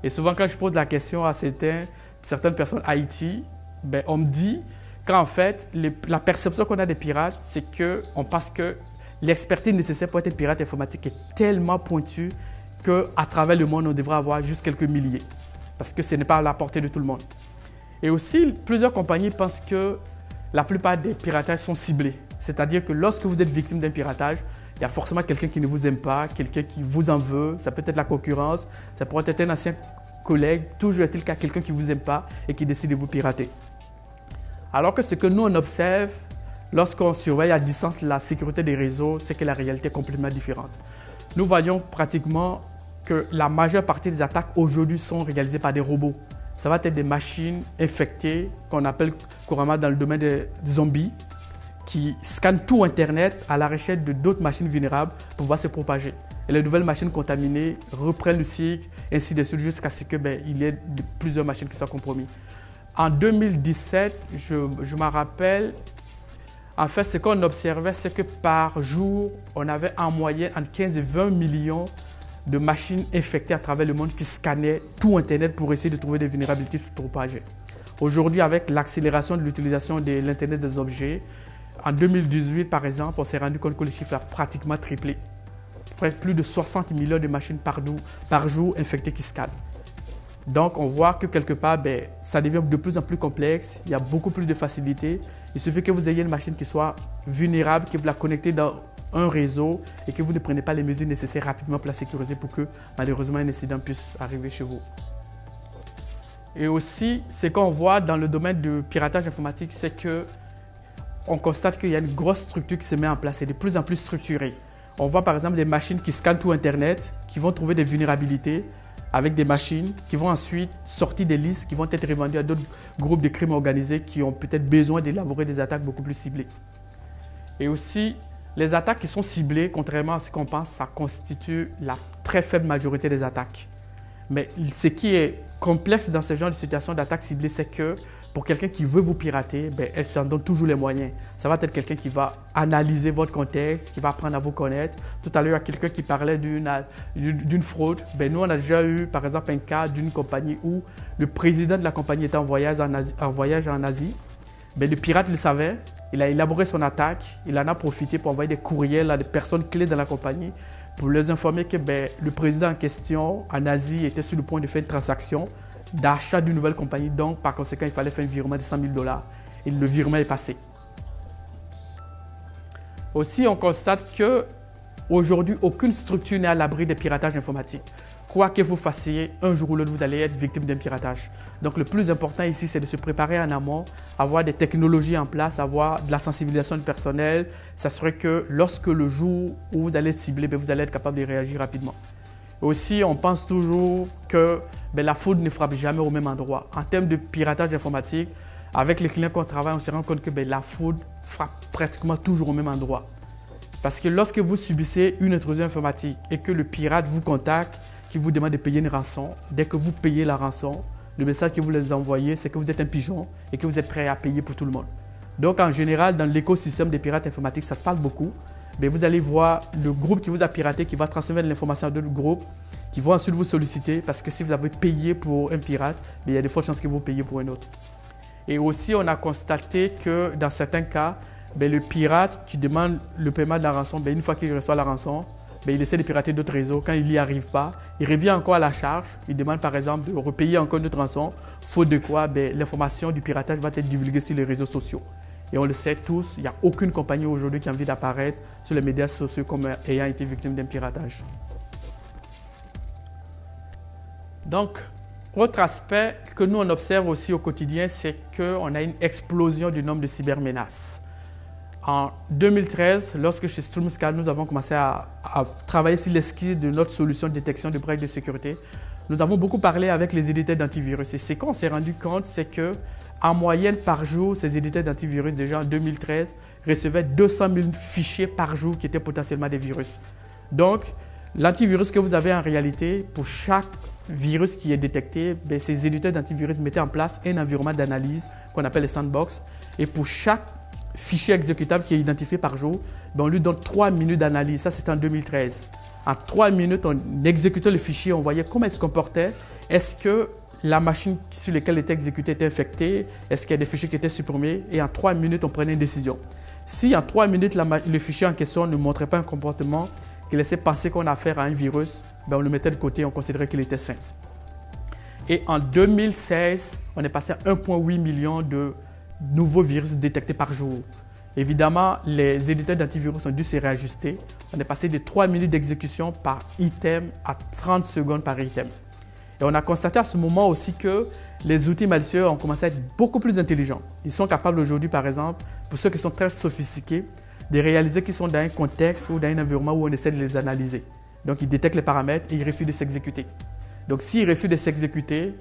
Et souvent, quand je pose la question à certaines personnes IT, on me dit qu'en fait, la perception qu'on a des pirates, c'est qu'on pense que l'expertise nécessaire pour être un pirate informatique est tellement pointue qu'à travers le monde, on devrait avoir juste quelques milliers. Parce que ce n'est pas à la portée de tout le monde. Et aussi, plusieurs compagnies pensent que la plupart des piratages sont ciblés. C'est-à-dire que lorsque vous êtes victime d'un piratage, il y a forcément quelqu'un qui ne vous aime pas, quelqu'un qui vous en veut, ça peut être la concurrence, ça pourrait être un ancien collègue, toujours est-il qu'il y a quelqu'un qui ne vous aime pas et qui décide de vous pirater. Alors que ce que nous on observe, lorsqu'on surveille à distance la sécurité des réseaux, c'est que la réalité est complètement différente. Nous voyons pratiquement que la majeure partie des attaques aujourd'hui sont réalisées par des robots. Ça va être des machines infectées, qu'on appelle couramment dans le domaine des zombies, qui scanne tout Internet à la recherche de d'autres machines vulnérables pour pouvoir se propager. Et les nouvelles machines contaminées reprennent le cycle, ainsi de suite, jusqu'à ce qu'il y ait plusieurs machines qui soient compromises. En 2017, je me rappelle, en fait, ce qu'on observait, c'est que par jour, on avait en moyenne entre 15 et 20 millions de machines infectées à travers le monde qui scannaient tout Internet pour essayer de trouver des vulnérabilités propagées. Aujourd'hui, avec l'accélération de l'utilisation de l'Internet des objets, en 2018, par exemple, on s'est rendu compte que le chiffre a pratiquement triplé. Plus de 60 millions de machines par jour infectées qui scannent. Donc, on voit que quelque part, ça devient de plus en plus complexe. Il y a beaucoup plus de facilité. Il suffit que vous ayez une machine qui soit vulnérable, que vous la connectez dans un réseau et que vous ne prenez pas les mesures nécessaires rapidement pour la sécuriser pour que, malheureusement, un incident puisse arriver chez vous. Et aussi, ce qu'on voit dans le domaine du piratage informatique, c'est que on constate qu'il y a une grosse structure qui se met en place et de plus en plus structurée. On voit par exemple des machines qui scannent tout Internet, qui vont trouver des vulnérabilités avec des machines qui vont ensuite sortir des listes qui vont être revendues à d'autres groupes de crimes organisés qui ont peut-être besoin d'élaborer des attaques beaucoup plus ciblées. Et aussi, les attaques qui sont ciblées, contrairement à ce qu'on pense, ça constitue la très faible majorité des attaques. Mais ce qui est complexe dans ce genre de situation d'attaque ciblée, c'est que pour quelqu'un qui veut vous pirater, elle s'en donne toujours les moyens. Ça va être quelqu'un qui va analyser votre contexte, qui va apprendre à vous connaître. Tout à l'heure, il y a quelqu'un qui parlait d'une fraude. Nous, on a déjà eu, par exemple, un cas d'une compagnie où le président de la compagnie était en voyage en Asie. Le pirate le savait. Il a élaboré son attaque. Il en a profité pour envoyer des courriels à des personnes clés de la compagnie pour les informer que le président en question, en Asie, était sur le point de faire une transaction d'achat d'une nouvelle compagnie. Donc, par conséquent, il fallait faire un virement de 100 000 $. Et le virement est passé. Aussi, on constate qu'aujourd'hui, aucune structure n'est à l'abri des piratages informatiques. Quoi que vous fassiez, un jour ou l'autre, vous allez être victime d'un piratage. Donc, le plus important ici, c'est de se préparer en amont, avoir des technologies en place, avoir de la sensibilisation du personnel, s'assurer que lorsque le jour où vous allez cibler, vous allez être capable de réagir rapidement. Aussi, on pense toujours que la fraude ne frappe jamais au même endroit. En termes de piratage informatique, avec les clients qu'on travaille, on se rend compte que la fraude frappe pratiquement toujours au même endroit. Parce que lorsque vous subissez une intrusion informatique et que le pirate vous contacte, qui vous demande de payer une rançon, dès que vous payez la rançon, le message que vous les envoyez, c'est que vous êtes un pigeon et que vous êtes prêt à payer pour tout le monde. Donc, en général, dans l'écosystème des pirates informatiques, ça se parle beaucoup. Vous allez voir le groupe qui vous a piraté, qui va transmettre l'information à d'autres groupes, qui vont ensuite vous solliciter parce que si vous avez payé pour un pirate, il y a de fortes chances que vous payez pour un autre. Et aussi, on a constaté que dans certains cas, le pirate qui demande le paiement de la rançon, une fois qu'il reçoit la rançon, il essaie de pirater d'autres réseaux. Quand il n'y arrive pas, il revient encore à la charge. Il demande par exemple de repayer encore une autre rançon, faute de quoi l'information du piratage va être divulguée sur les réseaux sociaux. Et on le sait tous, il n'y a aucune compagnie aujourd'hui qui a envie d'apparaître sur les médias sociaux comme ayant été victime d'un piratage. Donc, autre aspect que nous on observe aussi au quotidien, c'est qu'on a une explosion du nombre de cybermenaces. En 2013, lorsque chez StromScan, nous avons commencé à travailler sur l'esquisse de notre solution de détection de breaks de sécurité, nous avons beaucoup parlé avec les éditeurs d'antivirus. Et ce qu'on s'est rendu compte, c'est qu'en moyenne par jour, ces éditeurs d'antivirus, déjà en 2013, recevaient 200 000 fichiers par jour qui étaient potentiellement des virus. Donc, l'antivirus que vous avez en réalité, pour chaque virus qui est détecté, ces éditeurs d'antivirus mettaient en place un environnement d'analyse qu'on appelle les sandbox. Et pour chaque fichier exécutable qui est identifié par jour, on lui donne 3 minutes d'analyse. Ça, c'était en 2013. En 3 minutes, on exécutait le fichier, on voyait comment il se comportait. Est-ce que la machine sur laquelle il était exécuté était infectée? Est-ce qu'il y a des fichiers qui étaient supprimés? Et en 3 minutes, on prenait une décision. Si en 3 minutes, le fichier en question ne montrait pas un comportement qui laissait penser qu'on a affaire à un virus, on le mettait de côté et on considérait qu'il était sain. Et en 2016, on est passé à 1,8 million de nouveaux virus détectés par jour. Évidemment, les éditeurs d'antivirus ont dû se réajuster. On est passé de 3 minutes d'exécution par item à 30 secondes par item. Et on a constaté à ce moment aussi que les outils malicieux ont commencé à être beaucoup plus intelligents. Ils sont capables aujourd'hui, par exemple, pour ceux qui sont très sophistiqués, de réaliser qu'ils sont dans un contexte ou dans un environnement où on essaie de les analyser. Donc, ils détectent les paramètres et ils refusent de s'exécuter. Donc, s'ils refusent de s'exécuter,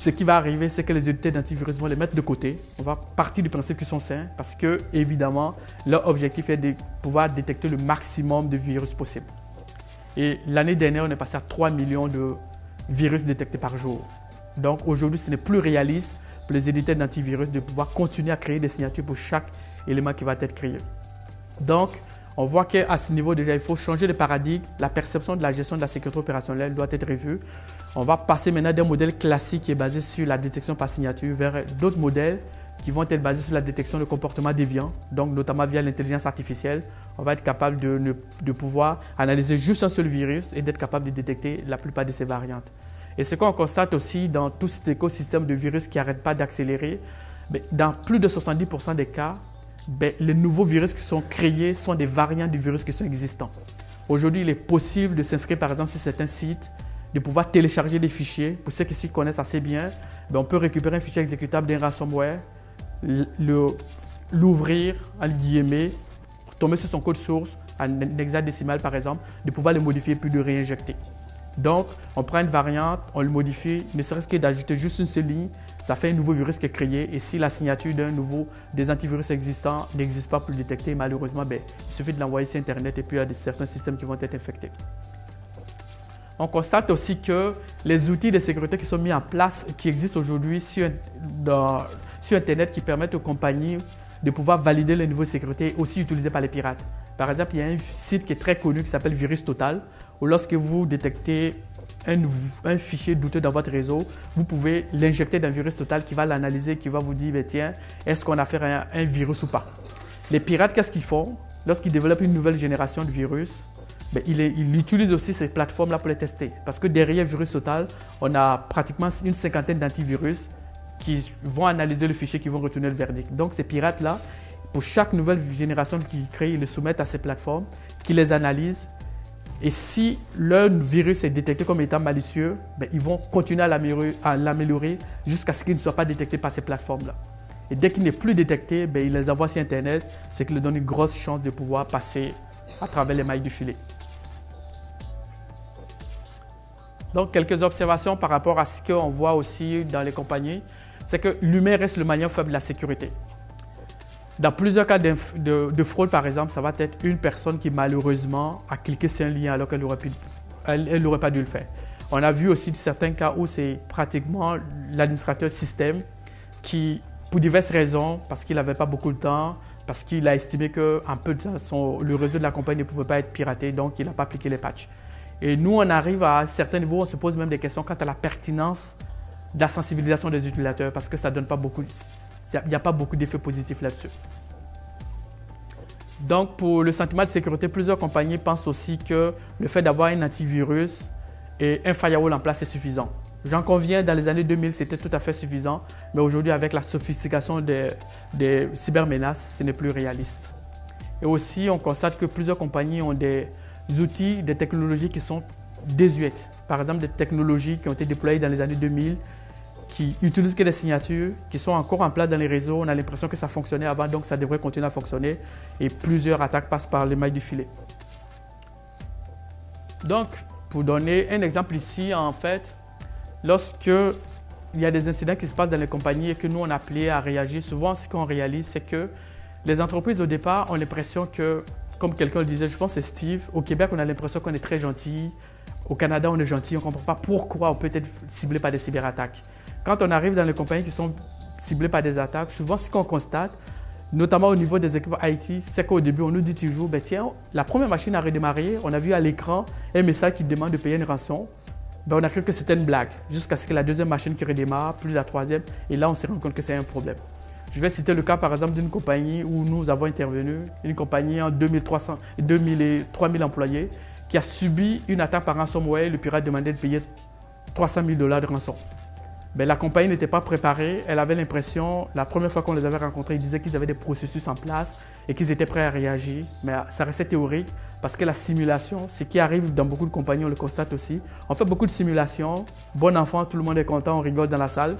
ce qui va arriver, c'est que les unités d'antivirus vont les mettre de côté. On va partir du principe qu'ils sont sains parce que, évidemment, leur objectif est de pouvoir détecter le maximum de virus possible. Et l'année dernière, on est passé à 3 millions de virus détectés par jour. Donc aujourd'hui, ce n'est plus réaliste pour les éditeurs d'antivirus de pouvoir continuer à créer des signatures pour chaque élément qui va être créé. Donc, on voit qu'à ce niveau déjà, il faut changer de paradigme. La perception de la gestion de la sécurité opérationnelle doit être revue. On va passer maintenant d'un modèle classique qui est basé sur la détection par signature vers d'autres modèles qui vont être basés sur la détection de comportements déviants, donc notamment via l'intelligence artificielle. On va être capable de pouvoir analyser juste un seul virus et d'être capable de détecter la plupart de ces variantes. Et ce qu'on constate aussi dans tout cet écosystème de virus qui n'arrête pas d'accélérer, dans plus de 70% des cas, les nouveaux virus qui sont créés sont des variantes du virus qui sont existants. Aujourd'hui, il est possible de s'inscrire par exemple sur certains sites, de pouvoir télécharger des fichiers. Pour ceux qui s'y connaissent assez bien, on peut récupérer un fichier exécutable d'un ransomware, l'ouvrir, entre guillemets, tomber sur son code source, en hexadécimal par exemple, de pouvoir le modifier puis de réinjecter. Donc, on prend une variante, on le modifie, ne serait-ce que d'ajouter juste une seule ligne, ça fait un nouveau virus qui est créé. Et si la signature des antivirus existants n'existe pas pour le détecter, malheureusement, il suffit de l'envoyer sur Internet et puis il y a certains systèmes qui vont être infectés. On constate aussi que les outils de sécurité qui sont mis en place, qui existent aujourd'hui sur Internet, qui permettent aux compagnies de pouvoir valider les niveaux de sécurité, aussi utilisés par les pirates. Par exemple, il y a un site qui est très connu qui s'appelle Virus Total, où lorsque vous détectez un fichier douteux dans votre réseau, vous pouvez l'injecter dans Virus Total qui va l'analyser, qui va vous dire, tiens, est-ce qu'on a affaire à un virus ou pas? Les pirates, qu'est-ce qu'ils font? Lorsqu'ils développent une nouvelle génération de virus, ils utilisent aussi ces plateformes-là pour les tester. Parce que derrière Virus Total, on a pratiquement une cinquantaine d'antivirus qui vont analyser le fichier, qui vont retourner le verdict. Donc ces pirates-là, pour chaque nouvelle génération qu'ils créent, ils le soumettent à ces plateformes, qui les analysent. Et si leur virus est détecté comme étant malicieux, ils vont continuer à l'améliorer jusqu'à ce qu'il ne soit pas détecté par ces plateformes-là. Et dès qu'il n'est plus détecté, ils les envoient sur Internet, ce qui leur donne une grosse chance de pouvoir passer à travers les mailles du filet. Donc, quelques observations par rapport à ce qu'on voit aussi dans les compagnies, c'est que l'humain reste le maillon faible de la sécurité. Dans plusieurs cas de fraude, par exemple, ça va être une personne qui malheureusement a cliqué sur un lien alors qu'elle n'aurait pas dû le faire. On a vu aussi certains cas où c'est pratiquement l'administrateur système qui, pour diverses raisons, parce qu'il n'avait pas beaucoup de temps, parce qu'il a estimé qu'en peu de temps, le réseau de la compagnie ne pouvait pas être piraté, donc il n'a pas appliqué les patchs. Et nous, on arrive à certains niveaux, on se pose même des questions quant à la pertinence de la sensibilisation des utilisateurs, parce que ça donne pas beaucoup, il n'y a pas beaucoup d'effets positifs là-dessus. Donc, pour le sentiment de sécurité, plusieurs compagnies pensent aussi que le fait d'avoir un antivirus et un firewall en place est suffisant. J'en conviens, dans les années 2000, c'était tout à fait suffisant, mais aujourd'hui, avec la sophistication des cybermenaces, ce n'est plus réaliste. Et aussi, on constate que plusieurs compagnies ont des outils, des technologies qui sont désuètes. Par exemple, des technologies qui ont été déployées dans les années 2000, qui utilisent que des signatures, qui sont encore en place dans les réseaux. On a l'impression que ça fonctionnait avant, donc ça devrait continuer à fonctionner. Et plusieurs attaques passent par les mailles du filet. Donc, pour donner un exemple ici, en fait, lorsque il y a des incidents qui se passent dans les compagnies et que nous, on a appelé à réagir, souvent, ce qu'on réalise, c'est que les entreprises, au départ, ont l'impression que, comme quelqu'un le disait, je pense que c'est Steve, au Québec, on a l'impression qu'on est très gentil. Au Canada, on est gentil, on ne comprend pas pourquoi on peut être ciblé par des cyberattaques. Quand on arrive dans les compagnies qui sont ciblées par des attaques, souvent ce qu'on constate, notamment au niveau des équipes IT, c'est qu'au début, on nous dit toujours, tiens, la première machine a redémarré, on a vu à l'écran un message qui demande de payer une rançon. On a cru que c'était une blague, jusqu'à ce que la deuxième machine qui redémarre, plus la troisième, et là, on se rend compte que c'est un problème. Je vais citer le cas, par exemple, d'une compagnie où nous avons intervenu, une compagnie en 3000 employés, qui a subi une attaque par ransomware. Le pirate demandait de payer $300 000 de rançon. La compagnie n'était pas préparée. Elle avait l'impression, la première fois qu'on les avait rencontrés, ils disaient qu'ils avaient des processus en place et qu'ils étaient prêts à réagir. Mais ça restait théorique parce que la simulation, ce qui arrive dans beaucoup de compagnies, on le constate aussi. On fait beaucoup de simulations. Bon enfant, tout le monde est content, on rigole dans la salle.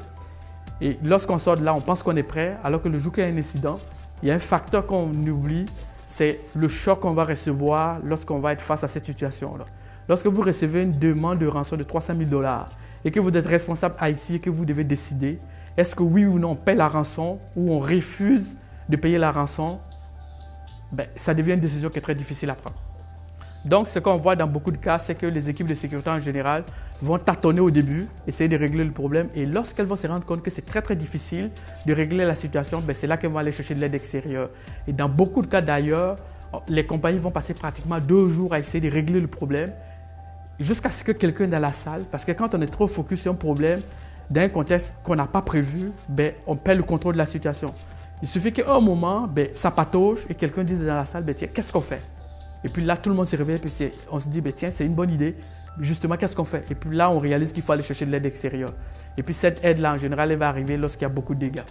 Et lorsqu'on sort de là, on pense qu'on est prêt, alors que le jour qu'il y a un incident, il y a un facteur qu'on oublie, c'est le choc qu'on va recevoir lorsqu'on va être face à cette situation-là. Lorsque vous recevez une demande de rançon de $300 000 et que vous êtes responsable IT et que vous devez décider, est-ce que oui ou non on paie la rançon ou on refuse de payer la rançon, ben, ça devient une décision qui est très difficile à prendre. Donc, ce qu'on voit dans beaucoup de cas, c'est que les équipes de sécurité en général vont tâtonner au début, essayer de régler le problème. Et lorsqu'elles vont se rendre compte que c'est très, très difficile de régler la situation, ben, c'est là qu'elles vont aller chercher de l'aide extérieure. Et dans beaucoup de cas d'ailleurs, les compagnies vont passer pratiquement 2 jours à essayer de régler le problème jusqu'à ce que quelqu'un dans la salle, parce que quand on est trop focus sur un problème, dans un contexte qu'on n'a pas prévu, ben, on perd le contrôle de la situation. Il suffit qu'à un moment, ben, ça patauge et quelqu'un dise dans la salle, ben, tiens, qu'est-ce qu'on fait? Et puis là, tout le monde se réveille et on se dit, ben, tiens, c'est une bonne idée. Justement, qu'est-ce qu'on fait? Et puis là, on réalise qu'il faut aller chercher de l'aide extérieure. Et puis cette aide-là, en général, elle va arriver lorsqu'il y a beaucoup de dégâts.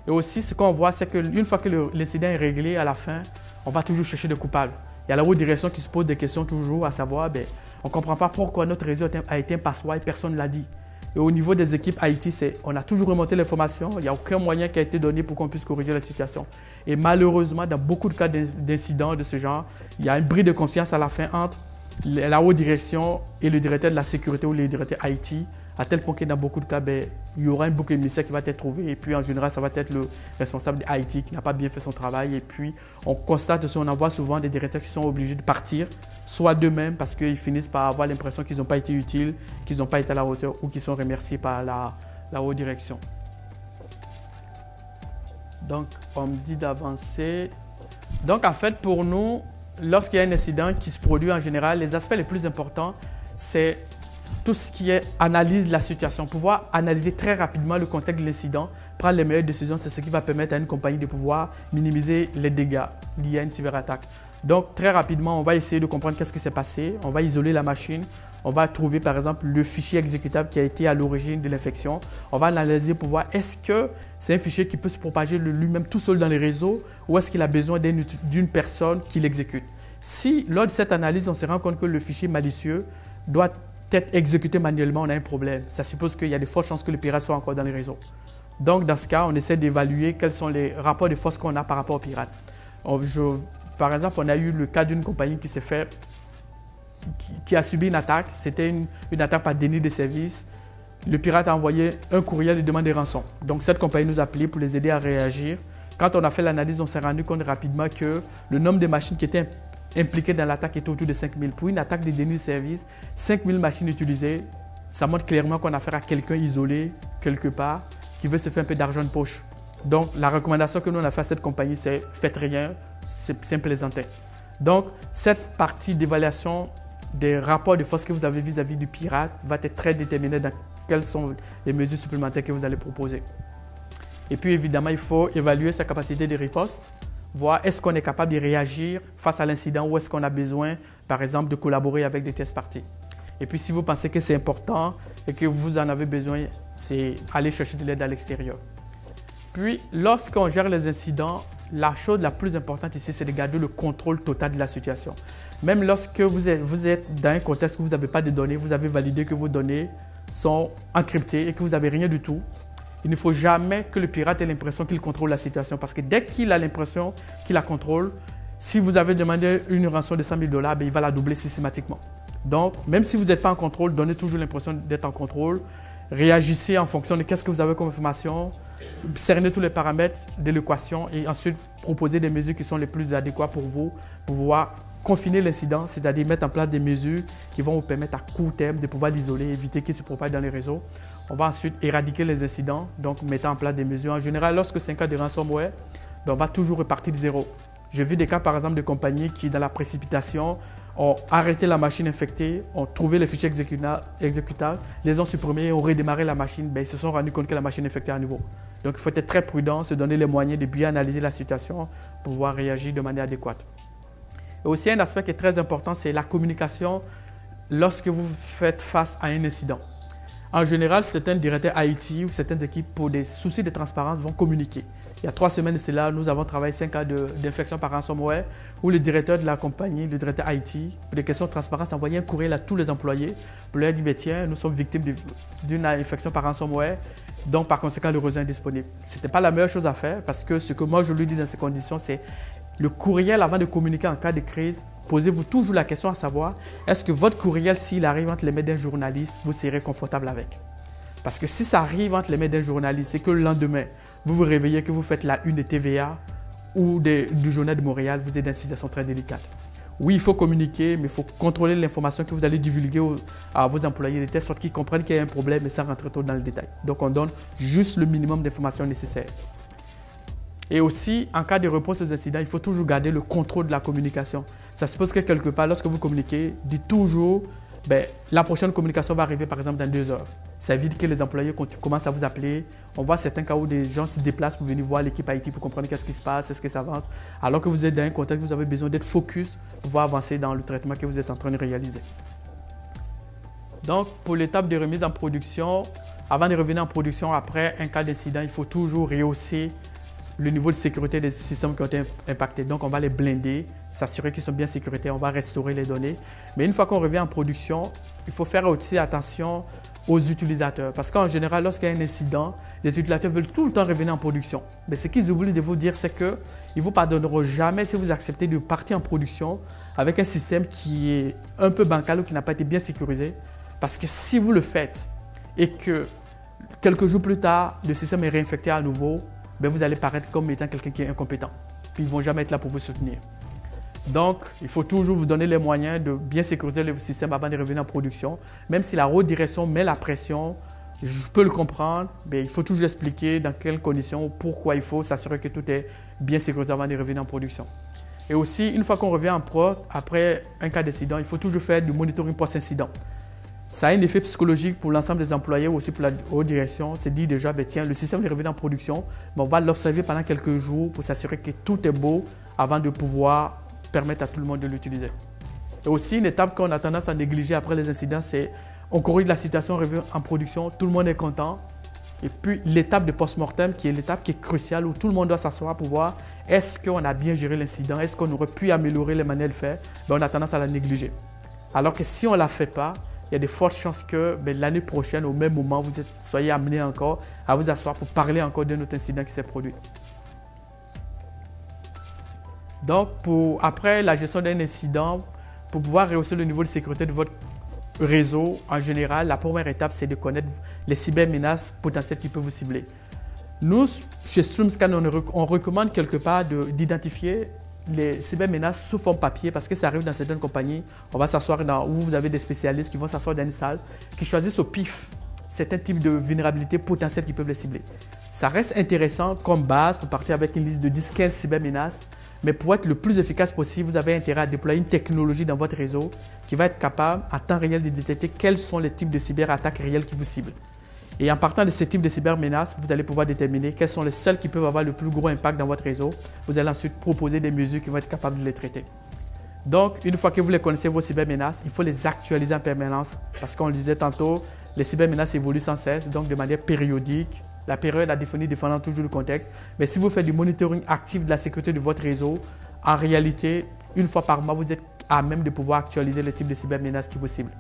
Et aussi, ce qu'on voit, c'est qu'une fois que l'incident est réglé, à la fin, on va toujours chercher des coupables. Il y a la haute direction qui se pose des questions toujours, à savoir, ben, on ne comprend pas pourquoi notre réseau a été un passoire et personne ne l'a dit. Et au niveau des équipes IT, on a toujours remonté l'information. Il n'y a aucun moyen qui a été donné pour qu'on puisse corriger la situation. Et malheureusement, dans beaucoup de cas d'incidents de ce genre, il y a un bris de confiance à la fin entre la haute direction et le directeur de la sécurité ou le directeur IT, à tel point que dans beaucoup de cas, ben, il y aura un bouc émissaire qui va être trouvé. Et puis en général, ça va être le responsable de IT qui n'a pas bien fait son travail. Et puis on constate aussi, on en voit souvent des directeurs qui sont obligés de partir, soit d'eux-mêmes parce qu'ils finissent par avoir l'impression qu'ils n'ont pas été utiles, qu'ils n'ont pas été à la hauteur ou qu'ils sont remerciés par la haute direction. Donc on me dit d'avancer. Donc en fait, pour nous, lorsqu'il y a un incident qui se produit en général, les aspects les plus importants, c'est tout ce qui est analyse de la situation, pouvoir analyser très rapidement le contexte de l'incident, prendre les meilleures décisions, c'est ce qui va permettre à une compagnie de pouvoir minimiser les dégâts liés à une cyberattaque. Donc très rapidement, on va essayer de comprendre qu'est-ce qui s'est passé, on va isoler la machine, on va trouver par exemple le fichier exécutable qui a été à l'origine de l'infection, on va analyser pour voir est-ce que c'est un fichier qui peut se propager lui-même tout seul dans les réseaux ou est-ce qu'il a besoin d'une personne qui l'exécute. Si lors de cette analyse, on se rend compte que le fichier malicieux doit être exécuté manuellement, on a un problème. Ça suppose qu'il y a de fortes chances que le pirate soit encore dans les réseaux. Donc, dans ce cas, on essaie d'évaluer quels sont les rapports de force qu'on a par rapport aux pirates. Par exemple, on a eu le cas d'une compagnie qui a subi une attaque. C'était une attaque par déni de service. Le pirate a envoyé un courriel de demande de rançon. Donc, cette compagnie nous a appelé pour les aider à réagir. Quand on a fait l'analyse, on s'est rendu compte rapidement que le nombre de machines qui étaient impliqués dans l'attaque était autour de 5000. Pour une attaque de déni de service, 5000 machines utilisées, ça montre clairement qu'on a affaire à quelqu'un isolé quelque part qui veut se faire un peu d'argent de poche. Donc, la recommandation que nous on a fait à cette compagnie, c'est faites rien, c'est un plaisantin. Donc, cette partie d'évaluation des rapports de force que vous avez vis-à-vis du pirate va être très déterminée dans quelles sont les mesures supplémentaires que vous allez proposer. Et puis, évidemment, il faut évaluer sa capacité de riposte. Voir est-ce qu'on est capable de réagir face à l'incident ou est-ce qu'on a besoin, par exemple, de collaborer avec des tierces parties. Et puis, si vous pensez que c'est important et que vous en avez besoin, c'est aller chercher de l'aide à l'extérieur. Puis, lorsqu'on gère les incidents, la chose la plus importante ici, c'est de garder le contrôle total de la situation. Même lorsque vous êtes dans un contexte où vous n'avez pas de données, vous avez validé que vos données sont encryptées et que vous n'avez rien du tout, il ne faut jamais que le pirate ait l'impression qu'il contrôle la situation parce que dès qu'il a l'impression qu'il la contrôle, si vous avez demandé une rançon de 100 000 $, ben, il va la doubler systématiquement. Donc, même si vous n'êtes pas en contrôle, donnez toujours l'impression d'être en contrôle. Réagissez en fonction de qu'est-ce que vous avez comme information, cernez tous les paramètres de l'équation et ensuite proposez des mesures qui sont les plus adéquates pour vous, pour pouvoir confiner l'incident, c'est-à-dire mettre en place des mesures qui vont vous permettre à court terme de pouvoir l'isoler, éviter qu'il se propage dans les réseaux. On va ensuite éradiquer les incidents, donc mettant en place des mesures. En général, lorsque c'est un cas de ransomware, ben on va toujours repartir de zéro. J'ai vu des cas, par exemple, de compagnies qui, dans la précipitation, ont arrêté la machine infectée, ont trouvé les fichiers exécutables, les ont supprimés et ont redémarré la machine. Ben, ils se sont rendus compte que la machine est infectée à nouveau. Donc, il faut être très prudent, se donner les moyens de bien analyser la situation pour pouvoir réagir de manière adéquate. Et aussi, un aspect qui est très important, c'est la communication lorsque vous faites face à un incident. En général, certains directeurs IT ou certaines équipes, pour des soucis de transparence, vont communiquer. Il y a 3 semaines de cela, nous avons travaillé 5 cas d'infection par ransomware où le directeur de la compagnie, le directeur IT, pour des questions de transparence, a envoyé un courriel à tous les employés pour leur dire, tiens, nous sommes victimes d'une infection par ransomware, donc par conséquent, le réseau est indisponible. Ce n'était pas la meilleure chose à faire parce que ce que moi je lui dis dans ces conditions, c'est le courriel avant de communiquer en cas de crise posez-vous toujours la question à savoir, est-ce que votre courriel, s'il arrive entre les mains d'un journaliste, vous serez confortable avec? Parce que si ça arrive entre les mains d'un journaliste et que le lendemain, vous vous réveillez, que vous faites la une de TVA ou du Journal de Montréal, vous êtes dans une situation très délicate. Oui, il faut communiquer, mais il faut contrôler l'information que vous allez divulguer à vos employés de telle sorte qu'ils comprennent qu'il y a un problème et sans rentrer trop dans le détail. Donc, on donne juste le minimum d'informations nécessaires. Et aussi, en cas de réponse aux incidents, il faut toujours garder le contrôle de la communication. Ça suppose que quelque part, lorsque vous communiquez, dites toujours, la prochaine communication va arriver par exemple dans 2 heures. Ça évite que les employés commencent à vous appeler. On voit certains cas où des gens se déplacent pour venir voir l'équipe IT pour comprendre qu'est-ce qui se passe, est-ce que ça avance. Alors que vous êtes dans un contexte, vous avez besoin d'être focus pour pouvoir avancer dans le traitement que vous êtes en train de réaliser. Donc, pour l'étape de remise en production, avant de revenir en production, après un cas d'incident, il faut toujours rehausser le niveau de sécurité des systèmes qui ont été impactés. Donc, on va les blinder, s'assurer qu'ils sont bien sécurité, on va restaurer les données. Mais une fois qu'on revient en production, il faut faire aussi attention aux utilisateurs. Parce qu'en général, lorsqu'il y a un incident, les utilisateurs veulent tout le temps revenir en production. Mais ce qu'ils oublient de vous dire, c'est qu'ils ne vous pardonneront jamais si vous acceptez de partir en production avec un système qui est un peu bancal ou qui n'a pas été bien sécurisé. Parce que si vous le faites et que quelques jours plus tard, le système est réinfecté à nouveau, vous allez paraître comme étant quelqu'un qui est incompétent. Puis ils ne vont jamais être là pour vous soutenir. Donc, il faut toujours vous donner les moyens de bien sécuriser le système avant de revenir en production. Même si la haute direction met la pression, je peux le comprendre, mais il faut toujours expliquer dans quelles conditions, pourquoi il faut s'assurer que tout est bien sécurisé avant de revenir en production. Et aussi, une fois qu'on revient en prod, après un cas d'incident, il faut toujours faire du monitoring post-incident. Ça a un effet psychologique pour l'ensemble des employés ou aussi pour la haute direction. C'est dit déjà, tiens, le système est revenu en production, mais on va l'observer pendant quelques jours pour s'assurer que tout est beau avant de pouvoir permettre à tout le monde de l'utiliser. Et aussi, une étape qu'on a tendance à négliger après les incidents, c'est on corrige la situation, on revient en production, tout le monde est content. Et puis, l'étape de post-mortem, qui est l'étape qui est cruciale, où tout le monde doit s'asseoir pour voir est-ce qu'on a bien géré l'incident, est-ce qu'on aurait pu améliorer les manières de faire, on a tendance à la négliger. Alors que si on ne la fait pas, il y a de fortes chances que l'année prochaine, au même moment, vous soyez amené encore à vous asseoir pour parler encore d'un autre incident qui s'est produit. Donc, après la gestion d'un incident, pour pouvoir rehausser le niveau de sécurité de votre réseau, en général, la première étape, c'est de connaître les cybermenaces potentielles qui peuvent vous cibler. Nous, chez StreamScan, on recommande quelque part d'identifier les cybermenaces sous forme papier parce que ça arrive dans certaines compagnies. On va s'asseoir où vous avez des spécialistes qui vont s'asseoir dans une salle, qui choisissent au pif certains types de vulnérabilités potentielles qui peuvent les cibler. Ça reste intéressant comme base pour partir avec une liste de 10-15 cybermenaces, mais pour être le plus efficace possible, vous avez intérêt à déployer une technologie dans votre réseau qui va être capable, en temps réel, de détecter quels sont les types de cyberattaques réelles qui vous ciblent. Et en partant de ces types de cybermenaces, vous allez pouvoir déterminer quelles sont les seules qui peuvent avoir le plus gros impact dans votre réseau. Vous allez ensuite proposer des mesures qui vont être capables de les traiter. Donc, une fois que vous les connaissez, vos cybermenaces, il faut les actualiser en permanence. Parce qu'on le disait tantôt, les cybermenaces évoluent sans cesse, donc de manière périodique. La période a défini défendant toujours le contexte. Mais si vous faites du monitoring actif de la sécurité de votre réseau, en réalité, une fois par mois, vous êtes à même de pouvoir actualiser les types de cybermenaces qui vous ciblent.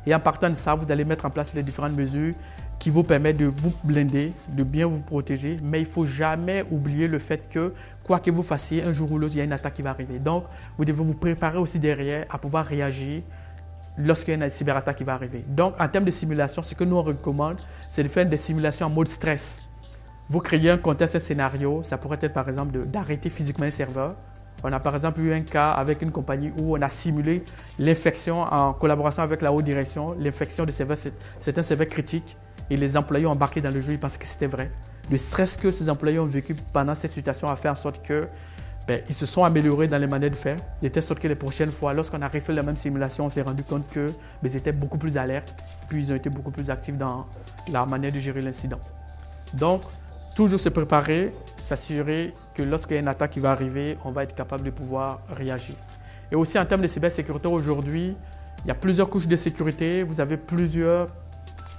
Et en partant de ça, vous allez mettre en place les différentes mesures qui vous permettent de vous blinder, de bien vous protéger. Mais il ne faut jamais oublier le fait que, quoi que vous fassiez, un jour ou l'autre, il y a une attaque qui va arriver. Donc, vous devez vous préparer aussi derrière à pouvoir réagir lorsqu'il y a une cyberattaque qui va arriver. Donc, en termes de simulation, ce que nous on recommande, c'est de faire des simulations en mode stress. Vous créez un contexte, un scénario. Ça pourrait être par exemple d'arrêter physiquement un serveur. On a par exemple eu un cas avec une compagnie où on a simulé l'infection en collaboration avec la haute direction, l'infection de serveurs, c'est un serveur critique et les employés ont embarqué dans le jeu, ils pensaient que c'était vrai. Le stress que ces employés ont vécu pendant cette situation a fait en sorte que ils se sont améliorés dans les manières de faire, de telle sorte que les prochaines fois, lorsqu'on a refait la même simulation, on s'est rendu compte qu'ils étaient beaucoup plus alertes, puis ils ont été beaucoup plus actifs dans la manière de gérer l'incident. Donc, toujours se préparer, s'assurer que lorsqu'il y a une attaque qui va arriver, on va être capable de pouvoir réagir. Et aussi en termes de cybersécurité, aujourd'hui, il y a plusieurs couches de sécurité. Vous avez plusieurs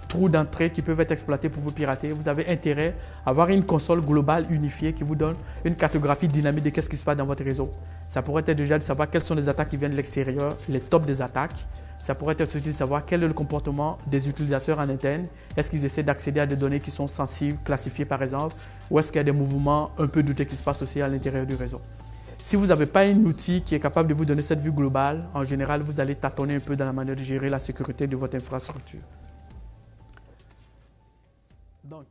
trous d'entrée qui peuvent être exploités pour vous pirater. Vous avez intérêt à avoir une console globale unifiée qui vous donne une cartographie dynamique de ce qui se passe dans votre réseau. Ça pourrait être déjà de savoir quelles sont les attaques qui viennent de l'extérieur, les tops des attaques. Ça pourrait être aussi de savoir quel est le comportement des utilisateurs en interne. Est-ce qu'ils essaient d'accéder à des données qui sont sensibles, classifiées par exemple, ou est-ce qu'il y a des mouvements un peu doutés qui se passent aussi à l'intérieur du réseau. Si vous n'avez pas un outil qui est capable de vous donner cette vue globale, en général, vous allez tâtonner un peu dans la manière de gérer la sécurité de votre infrastructure. Donc,